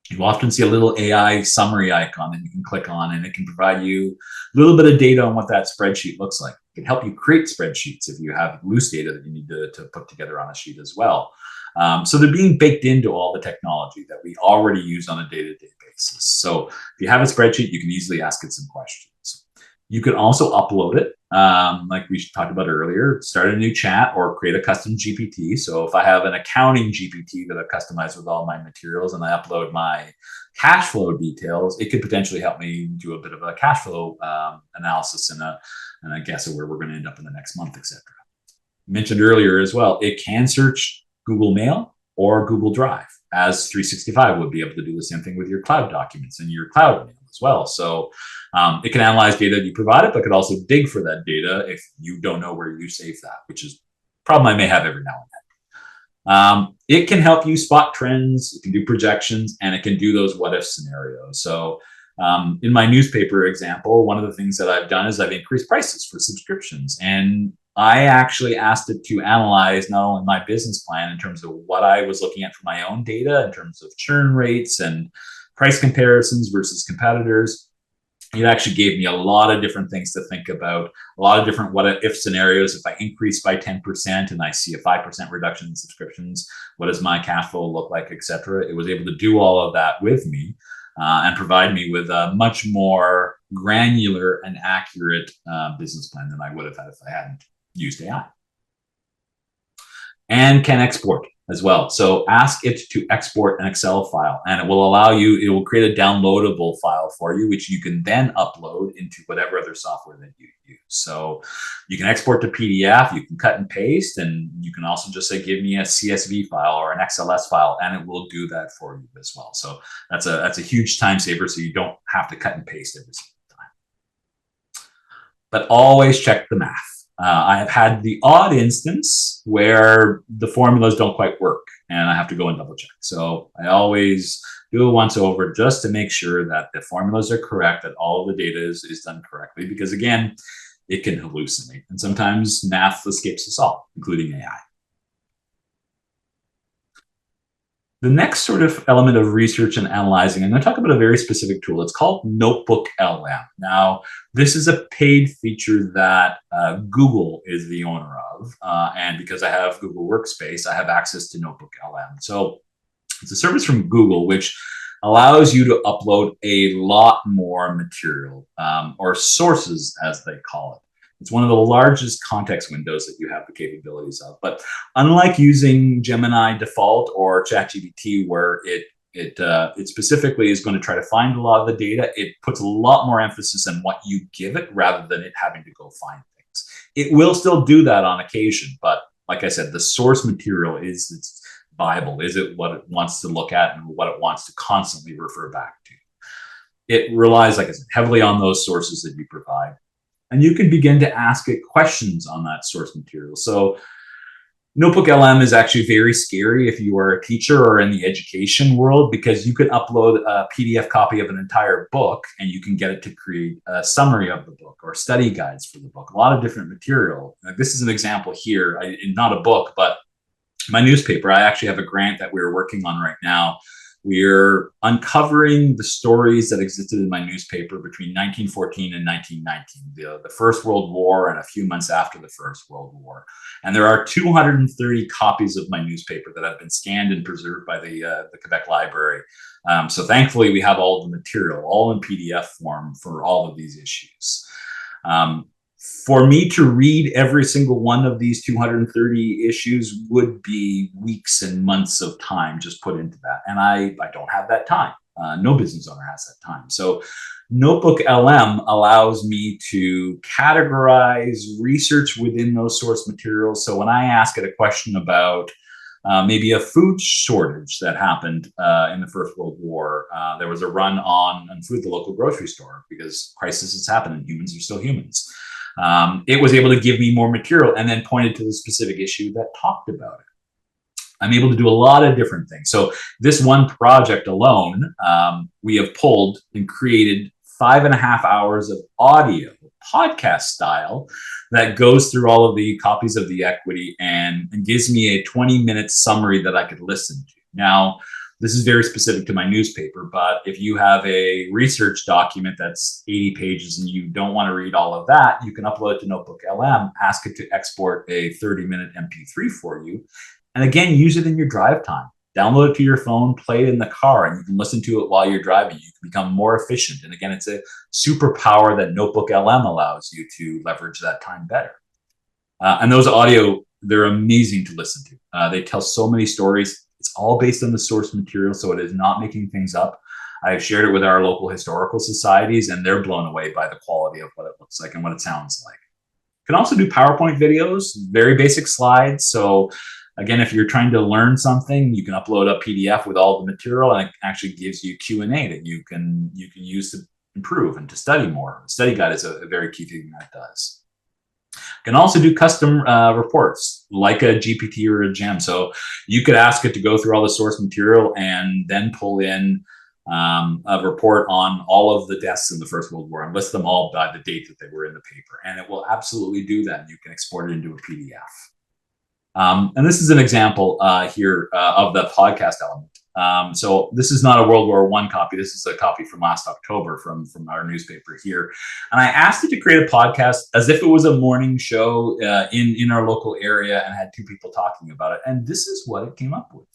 you often see a little AI summary icon that you can click on, and it can provide you a little bit of data on what that spreadsheet looks like. It can help you create spreadsheets if you have loose data that you need to put together on a sheet as well. So they're being baked into all the technology that we already use on a day-to-day basis. So if you have a spreadsheet, you can easily ask it some questions. You can also upload it, like we talked about earlier, start a new chat or create a custom GPT. So if I have an accounting GPT that I've customized with all my materials and I upload my cash flow details, it could potentially help me do a bit of a cash flow analysis and a guess of where we're going to end up in the next month, etc. Mentioned earlier as well, it can search Google Mail or Google Drive, as 365 would be able to do the same thing with your cloud documents and your cloud mail as well. So it can analyze data that you provided, but could also dig for that data if you don't know where you save that, which is a problem I may have every now and then. It can help you spot trends, it can do projections, and it can do those what if scenarios. So in my newspaper example, one of the things that I've done is I've increased prices for subscriptions. And I actually asked it to analyze not only my business plan in terms of what I was looking at for my own data in terms of churn rates and price comparisons versus competitors. It actually gave me a lot of different things to think about, a lot of different what if scenarios. If I increase by 10% and I see a 5% reduction in subscriptions, what does my cash flow look like, etc. It was able to do all of that with me and provide me with a much more granular and accurate business plan than I would have had if I hadn't used AI. And can export as well. So ask it to export an Excel file, and it will allow you, it will create a downloadable file for you, which you can then upload into whatever other software that you use. So you can export to PDF, you can cut and paste, and you can also just say, give me a CSV file or an XLS file, and it will do that for you as well. So that's a huge time saver, so you don't have to cut and paste every single time. But always check the math. I have had the odd instance where the formulas don't quite work and I have to go and double check. So I always do a once over just to make sure that the formulas are correct, that all of the data is done correctly, because again, it can hallucinate. And sometimes math escapes us all, including AI. The next sort of element of research and analyzing, I'm going to talk about a very specific tool. It's called Notebook LM. Now, this is a paid feature that Google is the owner of. And because I have Google Workspace, I have access to Notebook LM. So it's a service from Google, which allows you to upload a lot more material, or sources as they call it. It's one of the largest context windows that you have the capabilities of. But unlike using Gemini default or ChatGPT, where it specifically is going to try to find a lot of the data, it puts a lot more emphasis on what you give it rather than it having to go find things. It will still do that on occasion, but like I said, the source material is its Bible. Is it what it wants to look at and what it wants to constantly refer back to? It relies, like I said, heavily on those sources that you provide. And you can begin to ask it questions on that source material. So Notebook LM is actually very scary if you are a teacher or in the education world, because you can upload a PDF copy of an entire book and you can get it to create a summary of the book or study guides for the book, a lot of different material. Like this is an example here, not a book, but my newspaper. I actually have a grant that we're working on right now. We're uncovering the stories that existed in my newspaper between 1914 and 1919, the First World War and a few months after the First World War. And there are 230 copies of my newspaper that have been scanned and preserved by the Quebec Library. So thankfully, we have all the material, all in PDF form for all of these issues. For me to read every single one of these 230 issues would be weeks and months of time just put into that. And I don't have that time. No business owner has that time. So Notebook LM allows me to categorize research within those source materials. So when I ask it a question about maybe a food shortage that happened in the First World War, there was a run on food at the local grocery store because crisis has happened and humans are still humans. It was able to give me more material and then pointed to the specific issue that talked about it. I'm able to do a lot of different things. So this one project alone, we have pulled and created 5.5 hours of audio, podcast style, that goes through all of the copies of the equity and gives me a 20-minute summary that I could listen to. Now, this is very specific to my newspaper, but if you have a research document that's 80 pages and you don't want to read all of that, you can upload it to Notebook LM, ask it to export a 30-minute MP3 for you, and again, use it in your drive time. Download it to your phone, play it in the car, and you can listen to it while you're driving. You can become more efficient. And again, it's a superpower that Notebook LM allows you to leverage that time better. And those audio, they're amazing to listen to. They tell so many stories. It's all based on the source material, so it is not making things up. I've shared it with our local historical societies, and they're blown away by the quality of what it looks like and what it sounds like. You can also do PowerPoint videos, very basic slides. So again, if you're trying to learn something, you can upload a PDF with all the material, and it actually gives you Q&A that you can use to improve and to study more. The study guide is a very key thing that does. Can also do custom reports like a GPT or a GEM. So you could ask it to go through all the source material and then pull in a report on all of the deaths in the First World War and list them all by the date that they were in the paper. And it will absolutely do that. You can export it into a PDF. And this is an example here of the podcast element. So this is not a World War I copy. This is a copy from last October from our newspaper here. And I asked it to create a podcast as if it was a morning show in our local area and had two people talking about it. And this is what it came up with.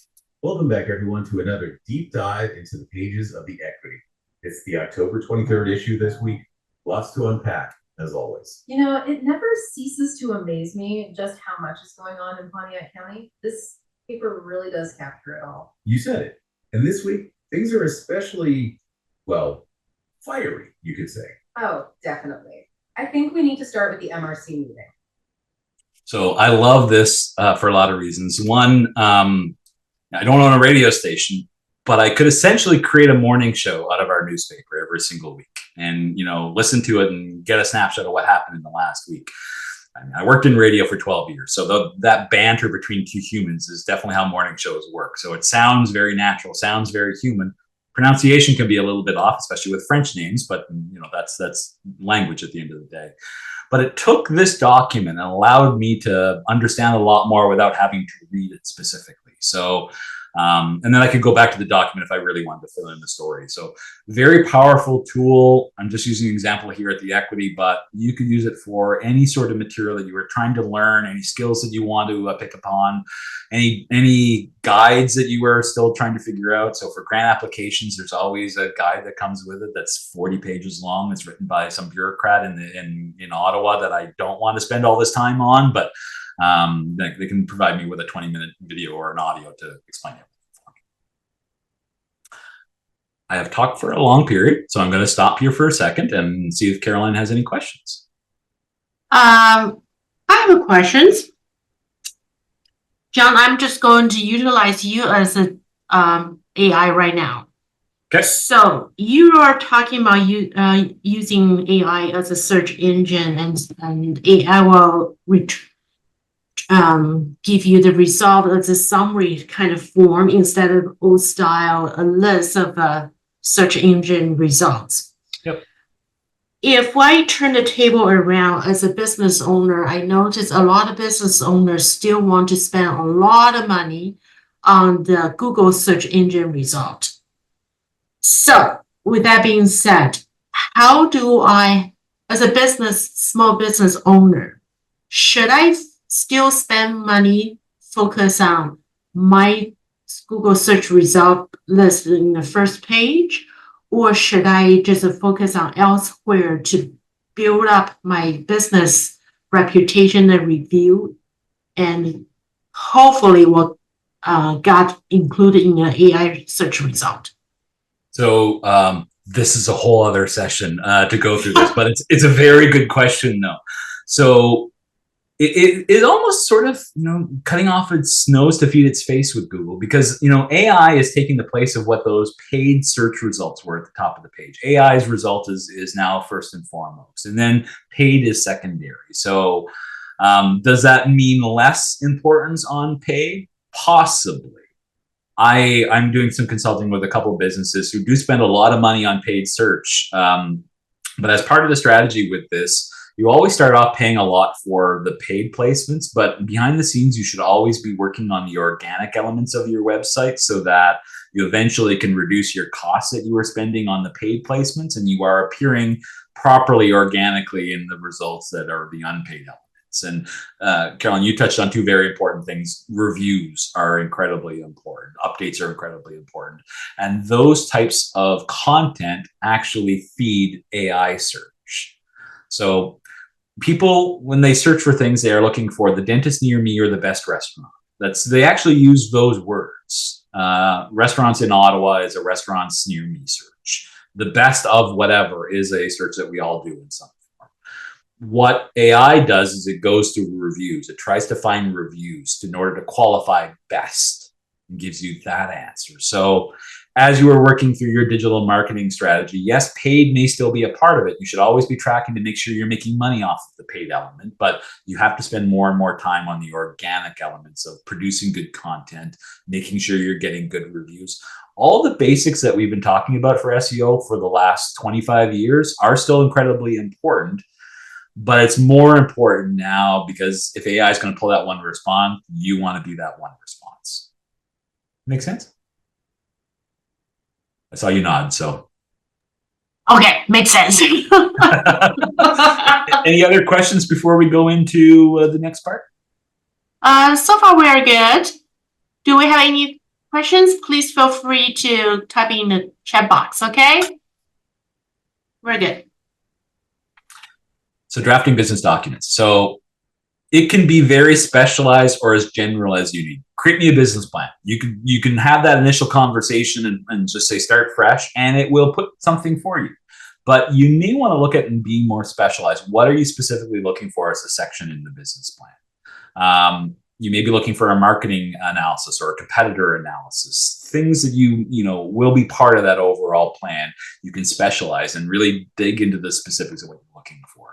Welcome back, everyone, to another deep dive into the pages of the Equity. It's the October 23rd issue this week. Lots to unpack, as always. You know, it never ceases to amaze me just how much is going on in Pontiac County. This paper really does capture it all. You said it. And this week, things are especially, well, fiery, you could say. Oh, definitely. I think we need to start with the MRC meeting. So I love this for a lot of reasons. One, I don't own a radio station, but I could essentially create a morning show out of our newspaper every single week and, listen to it and get a snapshot of what happened in the last week. I mean, I worked in radio for 12 years, so that banter between two humans is definitely how morning shows work. So it sounds very natural, sounds very human. Pronunciation can be a little bit off, especially with French names, but that's language at the end of the day. But it took this document and allowed me to understand a lot more without having to read it specifically. So And then I could go back to the document if I really wanted to fill in the story. So very powerful tool. I'm just using an example here at the Equity, but you could use it for any sort of material that you were trying to learn, any skills that you want to pick upon, any guides that you were still trying to figure out. So for grant applications, there's always a guide that comes with it that's 40 pages long. It's written by some bureaucrat in Ottawa that I don't want to spend all this time on, but they can provide me with a 20-minute video or an audio to explain it. I have talked for a long period, so I'm going to stop here for a second and see if Caroline has any questions. I have a questions. Jon, I'm just going to utilize you as a AI right now. Okay. So you are talking about using AI as a search engine, and AI will give you the result as a summary kind of form instead of old style, a list of search engine results. Yep. If I turn the table around as a business owner, I notice a lot of business owners still want to spend a lot of money on the Google search engine result. So with that being said, how do I, as a small business owner, should I still spend money, focus on my Google search result list in the first page, or should I just focus on elsewhere to build up my business reputation and review, and hopefully will got included in an AI search result? So this is a whole other session to go through this, but it's a very good question though. So it almost sort of, cutting off its nose to feed its face with Google, because, AI is taking the place of what those paid search results were at the top of the page. AI's result is now first and foremost, and then paid is secondary. So does that mean less importance on paid? Possibly. I'm doing some consulting with a couple of businesses who do spend a lot of money on paid search. But as part of the strategy with this, you always start off paying a lot for the paid placements, but behind the scenes, you should always be working on the organic elements of your website so that you eventually can reduce your costs that you were spending on the paid placements, and you are appearing properly organically in the results that are the unpaid elements. And Caroline, you touched on two very important things. Reviews are incredibly important. Updates are incredibly important. And those types of content actually feed AI search. So people, when they search for things, they are looking for the dentist near me or the best restaurant. They actually use those words. Restaurants in Ottawa is a restaurants near me search. The best of whatever is a search that we all do in some form. What AI does is it goes through reviews. It tries to find reviews in order to qualify best and gives you that answer. So as you are working through your digital marketing strategy, yes, paid may still be a part of it. You should always be tracking to make sure you're making money off of the paid element, but you have to spend more and more time on the organic elements of producing good content, making sure you're getting good reviews. All the basics that we've been talking about for SEO for the last 25 years are still incredibly important, but it's more important now because if AI is going to pull that one response, you want to be that one response. Make sense? I saw you nod, so. Okay, makes sense. Any other questions before we go into the next part? So far we are good. Do we have any questions? Please feel free to type in the chat box, okay? We're good. So drafting business documents. So it can be very specialized or as general as you need. Create me a business plan. You can have that initial conversation and just say start fresh, and it will put something for you. But you may want to look at and be more specialized. What are you specifically looking for as a section in the business plan? You may be looking for a marketing analysis or a competitor analysis, things that you will be part of that overall plan. You can specialize and really dig into the specifics of what you're looking for.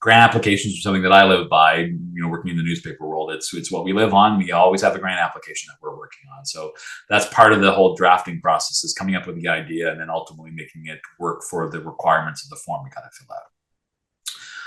Grant applications are something that I live by, working in the newspaper world. It's what we live on. We always have a grant application that we're working on. So that's part of the whole drafting process, is coming up with the idea and then ultimately making it work for the requirements of the form we got to fill out.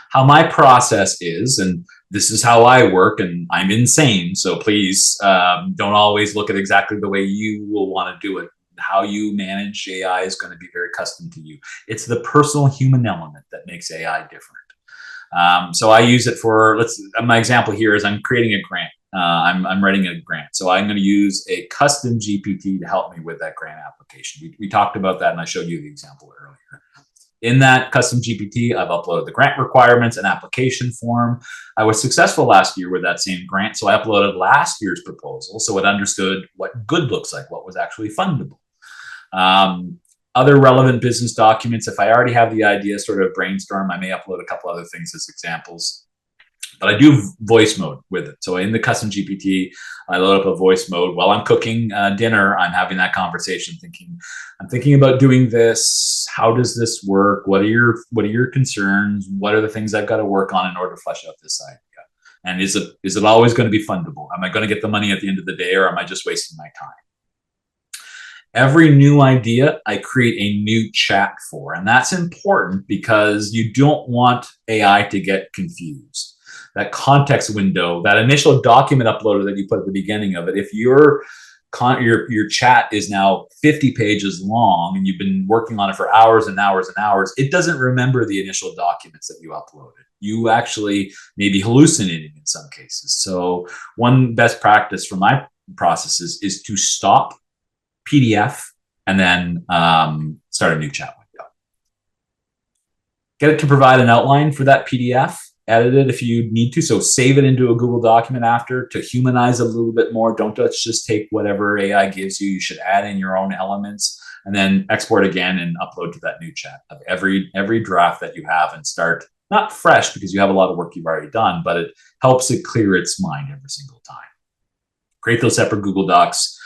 How my process is, and this is how I work and I'm insane. So please don't always look at exactly the way you will want to do it. How you manage AI is going to be very custom to you. It's the personal human element that makes AI different. So I use it for, my example here is I'm creating a grant. I'm writing a grant. So I'm going to use a custom GPT to help me with that grant application. We talked about that and I showed you the example earlier. In that custom GPT, I've uploaded the grant requirements and application form. I was successful last year with that same grant, so I uploaded last year's proposal so it understood what good looks like, what was actually fundable. Other relevant business documents, if I already have the idea sort of brainstorm, I may upload a couple other things as examples. But I do voice mode with it. So in the custom GPT, I load up a voice mode while I'm cooking dinner. I'm having that conversation, I'm thinking about doing this. How does this work? What are your concerns? What are the things I've got to work on in order to flesh out this idea? And is it always going to be fundable? Am I going to get the money at the end of the day, or am I just wasting my time? Every new idea, I create a new chat for, and that's important because you don't want AI to get confused. That context window, that initial document uploader that you put at the beginning of it, if your chat is now 50 pages long and you've been working on it for hours and hours and hours, it doesn't remember the initial documents that you uploaded. You actually may be hallucinating in some cases. So one best practice for my processes is to stop, PDF, and then start a new chat window. Get it to provide an outline for that PDF. Edit it if you need to. So save it into a Google document after to humanize it a little bit more. Don't just take whatever AI gives you. You should add in your own elements and then export again and upload to that new chat of every draft that you have, and start not fresh because you have a lot of work you've already done, but it helps it clear its mind every single time. Create those separate Google Docs,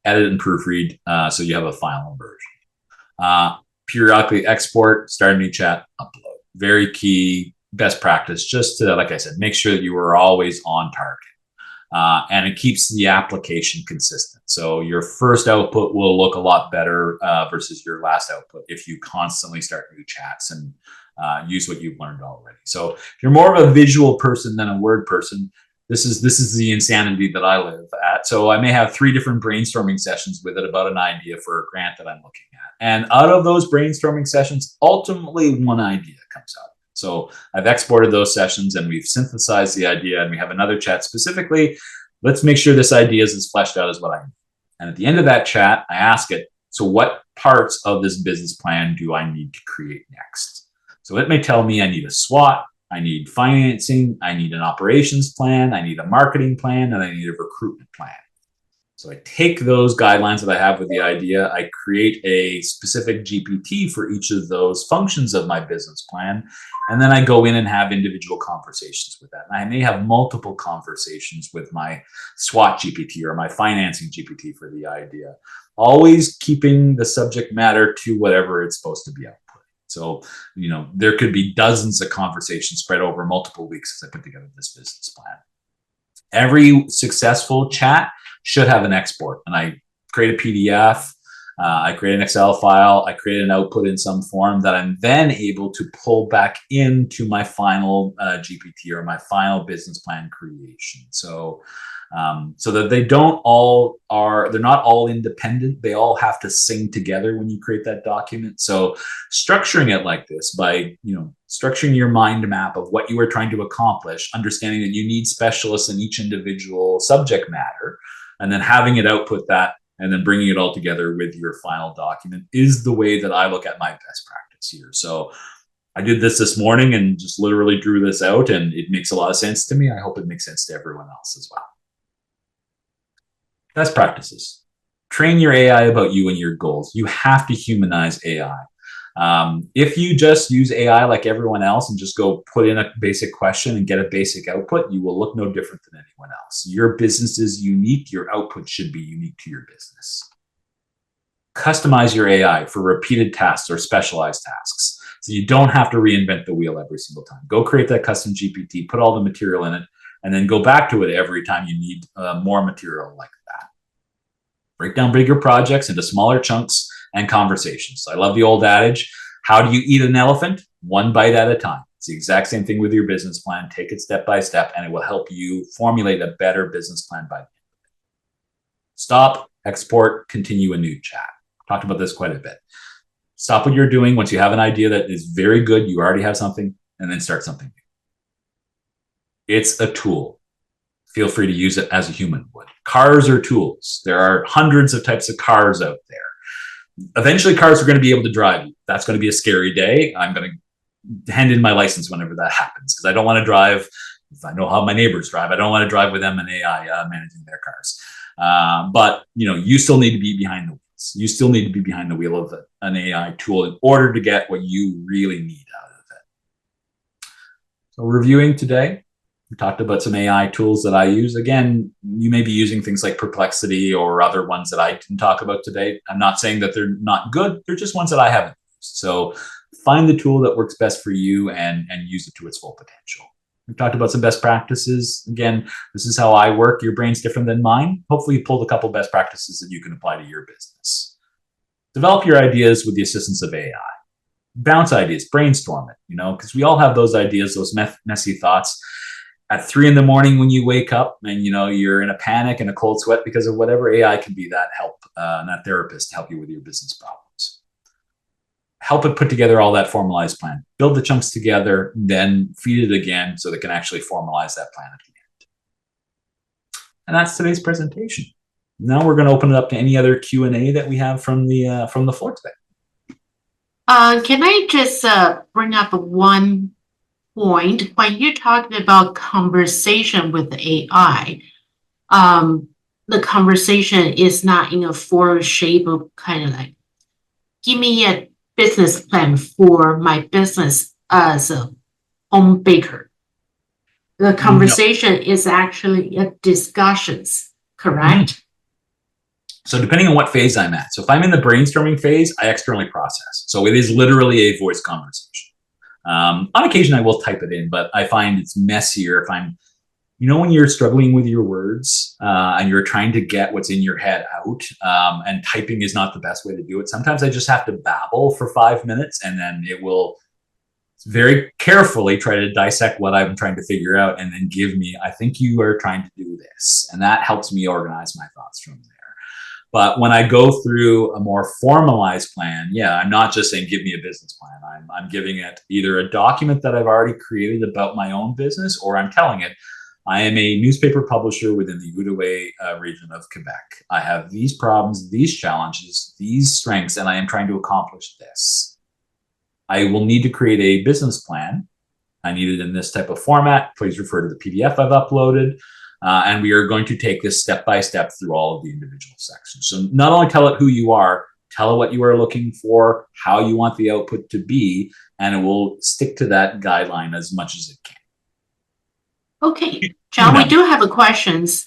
edit and proofread so you have a final version. Periodically export, start a new chat, upload. Very key. Best practice, just to, like I said, make sure that you are always on target. And it keeps the application consistent. So your first output will look a lot better versus your last output if you constantly start new chats and use what you've learned already. So if you're more of a visual person than a word person, this is the insanity that I live at. So I may have 3 different brainstorming sessions with it about an idea for a grant that I'm looking at. And out of those brainstorming sessions, ultimately one idea comes out. So I've exported those sessions and we've synthesized the idea, and we have another chat specifically. Let's make sure this idea is as fleshed out as what I need. And at the end of that chat, I ask it, so what parts of this business plan do I need to create next? So it may tell me I need a SWOT, I need financing, I need an operations plan, I need a marketing plan, and I need a recruitment plan. So I take those guidelines that I have with the idea, I create a specific GPT for each of those functions of my business plan, and then I go in and have individual conversations with that. And I may have multiple conversations with my SWOT GPT or my financing GPT for the idea, always keeping the subject matter to whatever it's supposed to be output. So, there could be dozens of conversations spread over multiple weeks as I put together this business plan. Every successful chat should have an export, and I create a PDF, I create an Excel file, I create an output in some form that I'm then able to pull back into my final GPT or my final business plan creation. So that they're not all independent. They all have to sing together when you create that document. So structuring it like this by, structuring your mind map of what you are trying to accomplish, understanding that you need specialists in each individual subject matter, and then having it output that and then bringing it all together with your final document is the way that I look at my best practice here. So I did this morning and just literally drew this out, and it makes a lot of sense to me. I hope it makes sense to everyone else as well. Best practices. Train your AI about you and your goals. You have to humanize AI. If you just use AI like everyone else and just go put in a basic question and get a basic output, you will look no different than anyone else. Your business is unique. Your output should be unique to your business. Customize your AI for repeated tasks or specialized tasks, so you don't have to reinvent the wheel every single time. Go create that custom GPT, put all the material in it, and then go back to it every time you need more material like that. Break down bigger projects into smaller chunks and conversations. I love the old adage, how do you eat an elephant? One bite at a time. It's the exact same thing with your business plan. Take it step by step, and it will help you formulate a better business plan by the end of it. Stop, export, continue a new chat. Talked about this quite a bit. Stop what you're doing once you have an idea that is very good, you already have something, and then start something new. It's a tool. Feel free to use it as a human would. Cars are tools. There are hundreds of types of cars out there. Eventually, cars are going to be able to drive you. That's going to be a scary day. I'm going to hand in my license whenever that happens, because I don't want to drive. If I know how my neighbors drive, I don't want to drive with them and AI managing their cars. But you still need to be behind the wheels. You still need to be behind the wheel of an AI tool in order to get what you really need out of it. So reviewing today, we talked about some AI tools that I use. Again, you may be using things like Perplexity or other ones that I didn't talk about today. I'm not saying that they're not good. They're just ones that I haven't used. So find the tool that works best for you and use it to its full potential. We've talked about some best practices. Again, this is how I work. Your brain's different than mine. Hopefully you pulled a couple best practices that you can apply to your business. Develop your ideas with the assistance of AI. Bounce ideas, brainstorm it, because we all have those ideas, those messy thoughts. At 3 a.m. when you wake up and you're in a panic and a cold sweat because of whatever, AI can be that help, that therapist to help you with your business problems. Help it put together all that formalized plan. Build the chunks together, then feed it again so that it can actually formalize that plan at the end. And that's today's presentation. Now we're going to open it up to any other Q&A that we have from the floor today. Can I just bring up one point? When you're talking about conversation with AI, the conversation is not in a form shape of kind of like, give me a business plan for my business as a home baker. The conversation is actually a discussions, correct? So depending on what phase I'm at. So if I'm in the brainstorming phase, I externally process. So it is literally a voice conversation. On occasion, I will type it in, but I find it's messier if I'm, when you're struggling with your words and you're trying to get what's in your head out, and typing is not the best way to do it. Sometimes I just have to babble for 5 minutes, and then it will very carefully try to dissect what I'm trying to figure out and then give me, I think you are trying to do this. And that helps me organize my thoughts from there. But when I go through a more formalized plan, I'm not just saying, give me a business plan. I'm giving it either a document that I've already created about my own business, or I'm telling it, I am a newspaper publisher within the Outaouais region of Quebec. I have these problems, these challenges, these strengths, and I am trying to accomplish this. I will need to create a business plan. I need it in this type of format. Please refer to the PDF I've uploaded. And we are going to take this step by step through all of the individual sections. So not only tell it who you are, tell it what you are looking for, how you want the output to be, and it will stick to that guideline as much as it can. Okay, John, we do have a questions.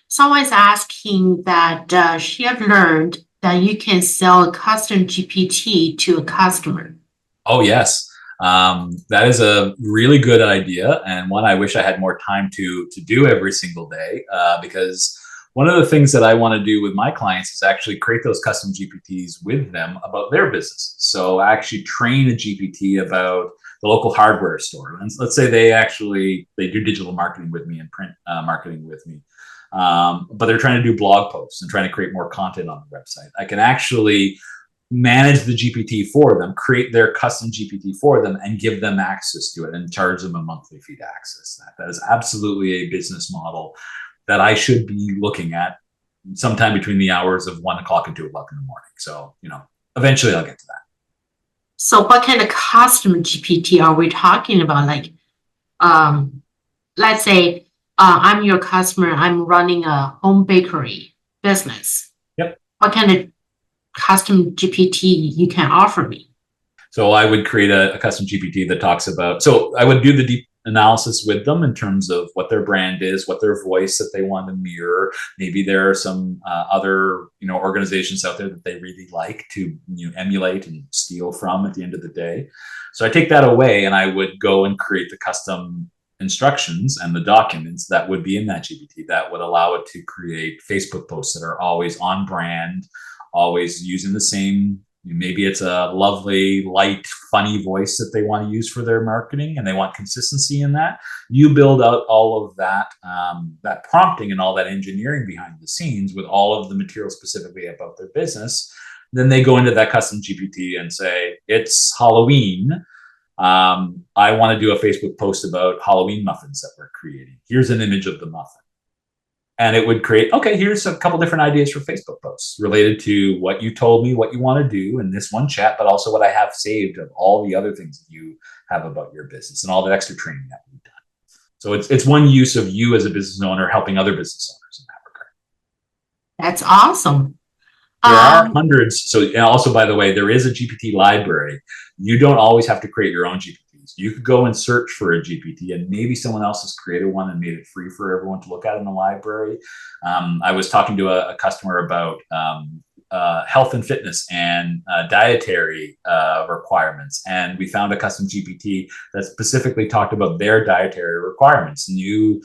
Someone's asking that she have learned that you can sell a custom GPT to a customer. Oh, yes. That is a really good idea, and one I wish I had more time to do every single day, because one of the things that I want to do with my clients is actually create those custom GPTs with them about their businesses. So I actually train a GPT about the local hardware store. And let's say they do digital marketing with me and print marketing with me, but they're trying to do blog posts and trying to create more content on the website. I can actually manage the GPT for them, create their custom GPT for them, and give them access to it and charge them a monthly fee to access that. That is absolutely a business model that I should be looking at sometime between the hours of 1 o'clock and 2 o'clock in the morning. So, eventually I'll get to that. So what kind of custom GPT are we talking about? Like, let's say I'm your customer, I'm running a home bakery business. Yep. What kind of custom GPT you can offer me? So I would create a custom GPT that talks about, so I would do the deep analysis with them in terms of what their brand is, what their voice that they want to mirror. Maybe there are some other organizations out there that they really like to emulate and steal from at the end of the day. So I take that away and I would go and create the custom instructions and the documents that would be in that GPT that would allow it to create Facebook posts that are always on brand, always using the same Maybe it's a lovely, light, funny voice that they want to use for their marketing, and they want consistency in that. You build out all of that, that prompting and all that engineering behind the scenes with all of the material specifically about their business. Then they go into that custom GPT and say, it's Halloween. I want to do a Facebook post about Halloween muffins that we're creating. Here's an image of the muffin. And it would create, okay, here's a couple different ideas for Facebook posts related to what you told me, what you want to do in this one chat, but also what I have saved of all the other things that you have about your business and all the extra training that we've done. So it's one use of you as a business owner helping other business owners in that regard. That's awesome. There are hundreds. So, and also, by the way, there is a GPT library. You don't always have to create your own GPTs. You could go and search for a GPT, and maybe someone else has created one and made it free for everyone to look at in the library. I was talking to a customer about health and fitness and dietary requirements, and we found a custom GPT that specifically talked about their dietary requirements, knew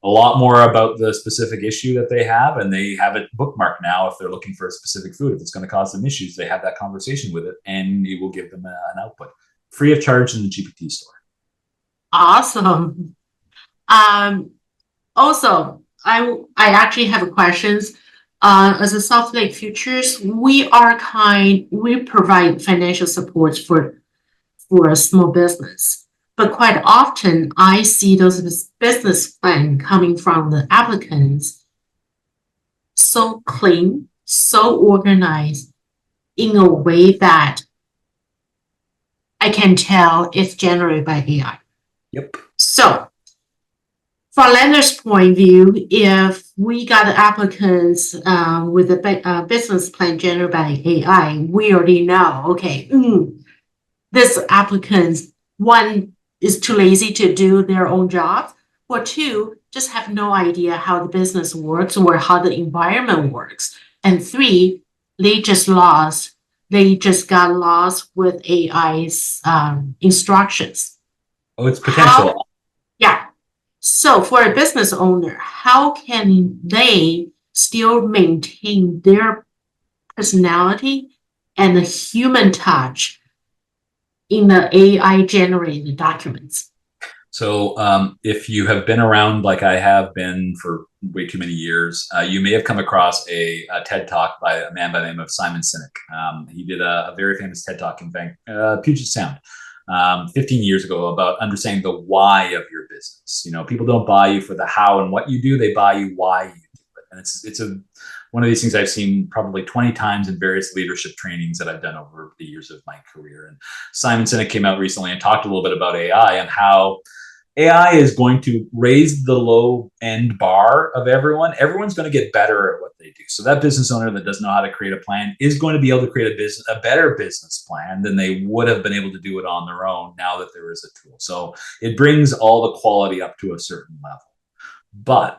a lot more about the specific issue that they have, and they have it bookmarked now. If they're looking for a specific food, if it's going to cause them issues, they have that conversation with it, and it will give them an output free of charge in the GPT store. Awesome. Also, I actually have questions. As a South Lake Futures, we provide financial support for a small business. But quite often, I see those business plans coming from the applicants so clean, so organized, in a way that I can tell it's generated by AI. Yep. So, from lender's point of view, if we got applicants with a business plan generated by AI, we already know, okay, this applicant, one, is too lazy to do their own jobs, or two, just have no idea how the business works or how the environment works. And three, they just got lost with AI's instructions. Oh, it's potential. Yeah. So for a business owner, how can they still maintain their personality and the human touch in the AI generated documents? So if you have been around like I have been for way too many years, you may have come across a TED Talk by a man by the name of Simon Sinek. He did a very famous TED Talk in Puget Sound 15 years ago about understanding the why of your business. You know, people don't buy you for the how and what you do, they buy you why you do it. And it's one of these things I've seen probably 20 times in various leadership trainings that I've done over the years of my career. And Simon Sinek came out recently and talked a little bit about AI and how AI is going to raise the low end bar of everyone. Everyone's going to get better at what they do. So that business owner that doesn't know how to create a plan is going to be able to create a better business plan than they would have been able to do it on their own now that there is a tool. So it brings all the quality up to a certain level. But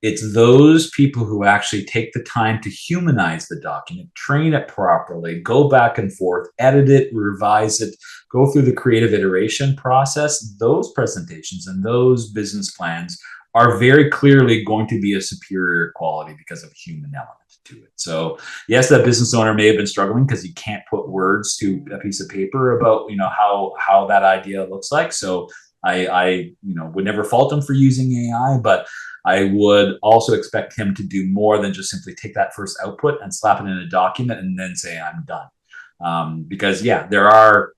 it's those people who actually take the time to humanize the document, train it properly, go back and forth, edit it, revise it, go through the creative iteration process. Those presentations and those business plans are very clearly going to be a superior quality because of a human element to it. So yes, that business owner may have been struggling because he can't put words to a piece of paper about, you know, how that idea looks like. So I would never fault him for using AI, but I would also expect him to do more than just simply take that first output and slap it in a document and then say, I'm done. Because yeah, there are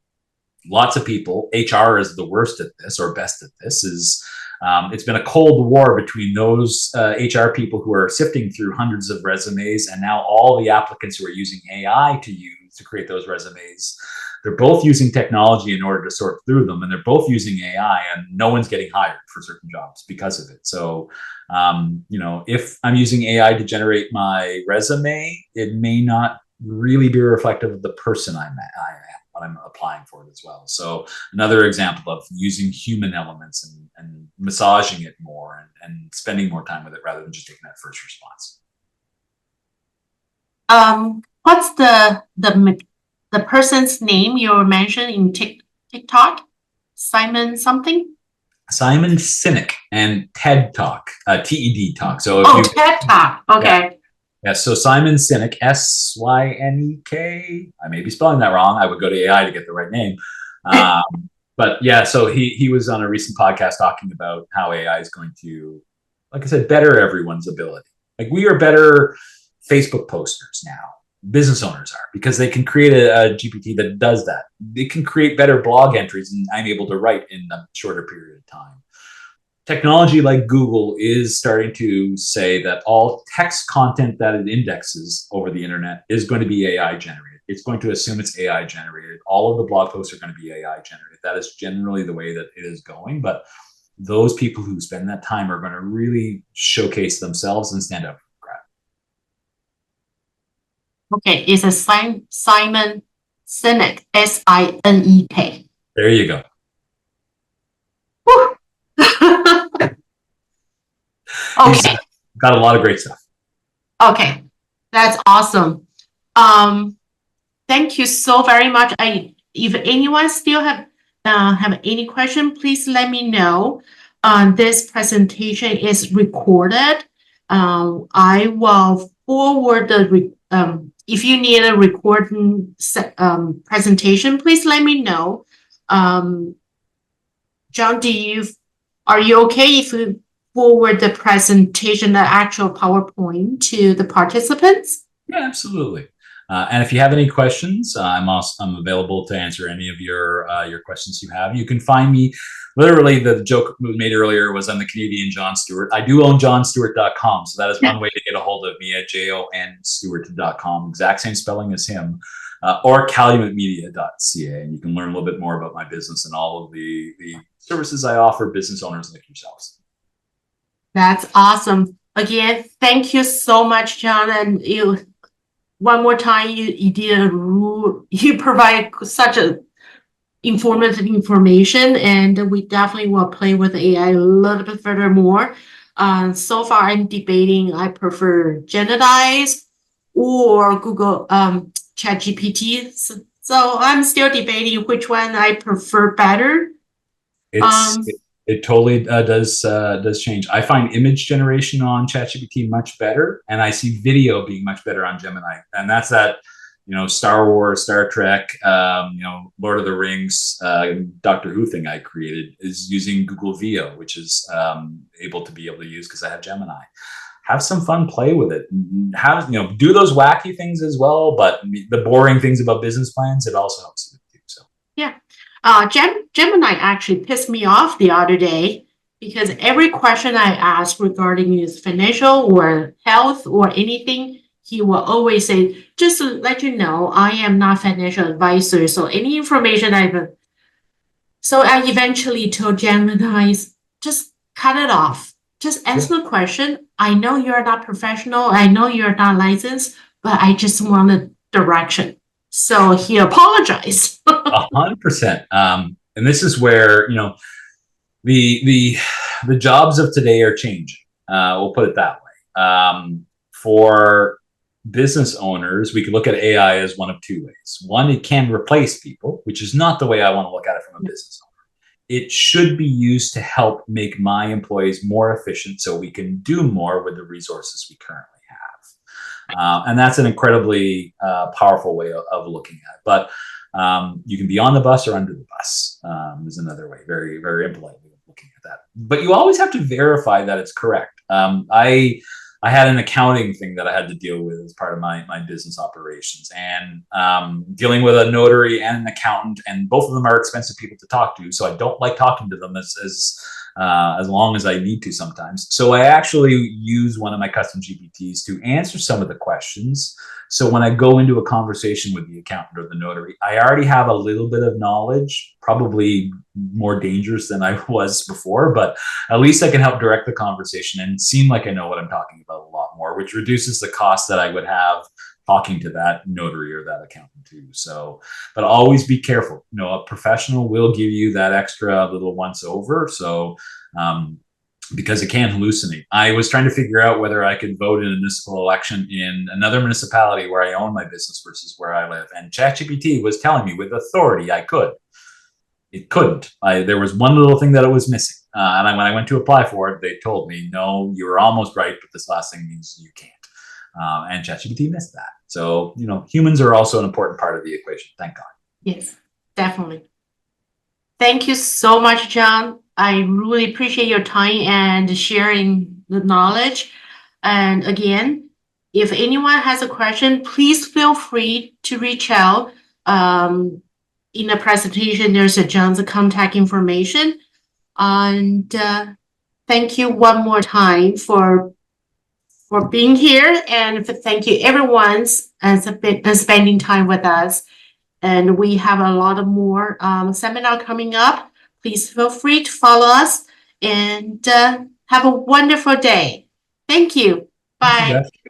lots of people. HR is the worst at this or best at this. It's been a cold war between those HR people who are sifting through hundreds of resumes and now all the applicants who are using AI to create those resumes. They're both using technology in order to sort through them, and they're both using AI, and no one's getting hired for certain jobs because of it. So, if I'm using AI to generate my resume, it may not really be reflective of the person I am when I'm applying for it as well. So another example of using human elements and massaging it more and spending more time with it rather than just taking that first response. What's the person's name you were mentioning in TikTok? Simon something? Simon Sinek and TED Talk, TED Talk. So TED Talk. Okay. Yeah, so Simon Sinek, Synek. I may be spelling that wrong. I would go to AI to get the right name. But yeah, so he was on a recent podcast talking about how AI is going to, like I said, better everyone's ability. Like we are better Facebook posters now. Business owners are, because they can create a GPT that does that. They can create better blog entries, and I'm able to write in a shorter period of time. Technology like Google is starting to say that all text content that it indexes over the internet is going to be AI generated. It's going to assume it's AI generated. All of the blog posts are going to be AI generated. That is generally the way that it is going. But those people who spend that time are going to really showcase themselves and stand up. Okay, it's a Simon Sinek, Sinek. There you go. He's Okay. got a lot of great stuff. Okay, that's awesome. Thank you so very much. If anyone still have any question, please let me know. This presentation is recorded. I will forward if you need a recording presentation, please let me know. John, are you okay if we forward the presentation, the actual PowerPoint to the participants? Yeah, absolutely. And if you have any questions, I'm available to answer any of your questions you have. You can find me. Literally, the joke we made earlier was I'm the Canadian Jon Stewart. I do own jonstewart.com, so that is one way to get a hold of me at jonstewart.com. Exact same spelling as him, or calumetmedia.ca, and you can learn a little bit more about my business and all of the services I offer business owners like yourselves. That's awesome. Again, thank you so much, John, and one more time, you provide such a informative information, and we definitely will play with AI a little bit further more. So far, I'm debating. I prefer Gemini or Google ChatGPT. So I'm still debating which one I prefer better. It totally does change. I find image generation on ChatGPT much better, and I see video being much better on Gemini. And that's that, Star Wars, Star Trek, Lord of the Rings, Doctor Who thing I created is using Google Veo, which is able to use because I have Gemini. Have some fun, play with it. Do those wacky things as well, but the boring things about business plans, it also helps you do. So yeah. Gemini actually pissed me off the other day because every question I ask regarding his financial or health or anything, he will always say, just to let you know, I am not financial advisor. So any information so I eventually told Gemini, just cut it off. Just answer the question. I know you're not professional. I know you're not licensed, but I just want a direction. So he apologized. 100%. And this is where, the jobs of today are changing. We'll put it that way. For business owners, we could look at AI as one of two ways. One, it can replace people, which is not the way I want to look at it from a business owner. It should be used to help make my employees more efficient so we can do more with the resources we currently have. And that's an incredibly powerful way of looking at it. But you can be on the bus or under the bus is another way, very, very impolitely of looking at that. But you always have to verify that it's correct. I had an accounting thing that I had to deal with as part of my business operations, and dealing with a notary and an accountant, and both of them are expensive people to talk to. So I don't like talking to them as long as I need to sometimes. So I actually use one of my custom GPTs to answer some of the questions. So when I go into a conversation with the accountant or the notary, I already have a little bit of knowledge, probably more dangerous than I was before, but at least I can help direct the conversation and seem like I know what I'm talking about a lot more, which reduces the cost that I would have talking to that notary or that accountant too. So, but always be careful. A professional will give you that extra little once over. So, because it can hallucinate. I was trying to figure out whether I could vote in a municipal election in another municipality where I own my business versus where I live. And ChatGPT was telling me with authority I could. It couldn't. There was one little thing that it was missing. And when I went to apply for it, they told me, no, you were almost right, but this last thing means you can't. and ChatGPT missed that. So, humans are also an important part of the equation. Thank God. Yes, definitely. Thank you so much, John. I really appreciate your time and sharing the knowledge. And again, if anyone has a question, please feel free to reach out. In the presentation, there's John's contact information. And thank you one more time for being here, and thank you everyone and spending time with us. And we have a lot of more seminar coming up. Please feel free to follow us and have a wonderful day. Thank you. Bye. Thank you, Beth.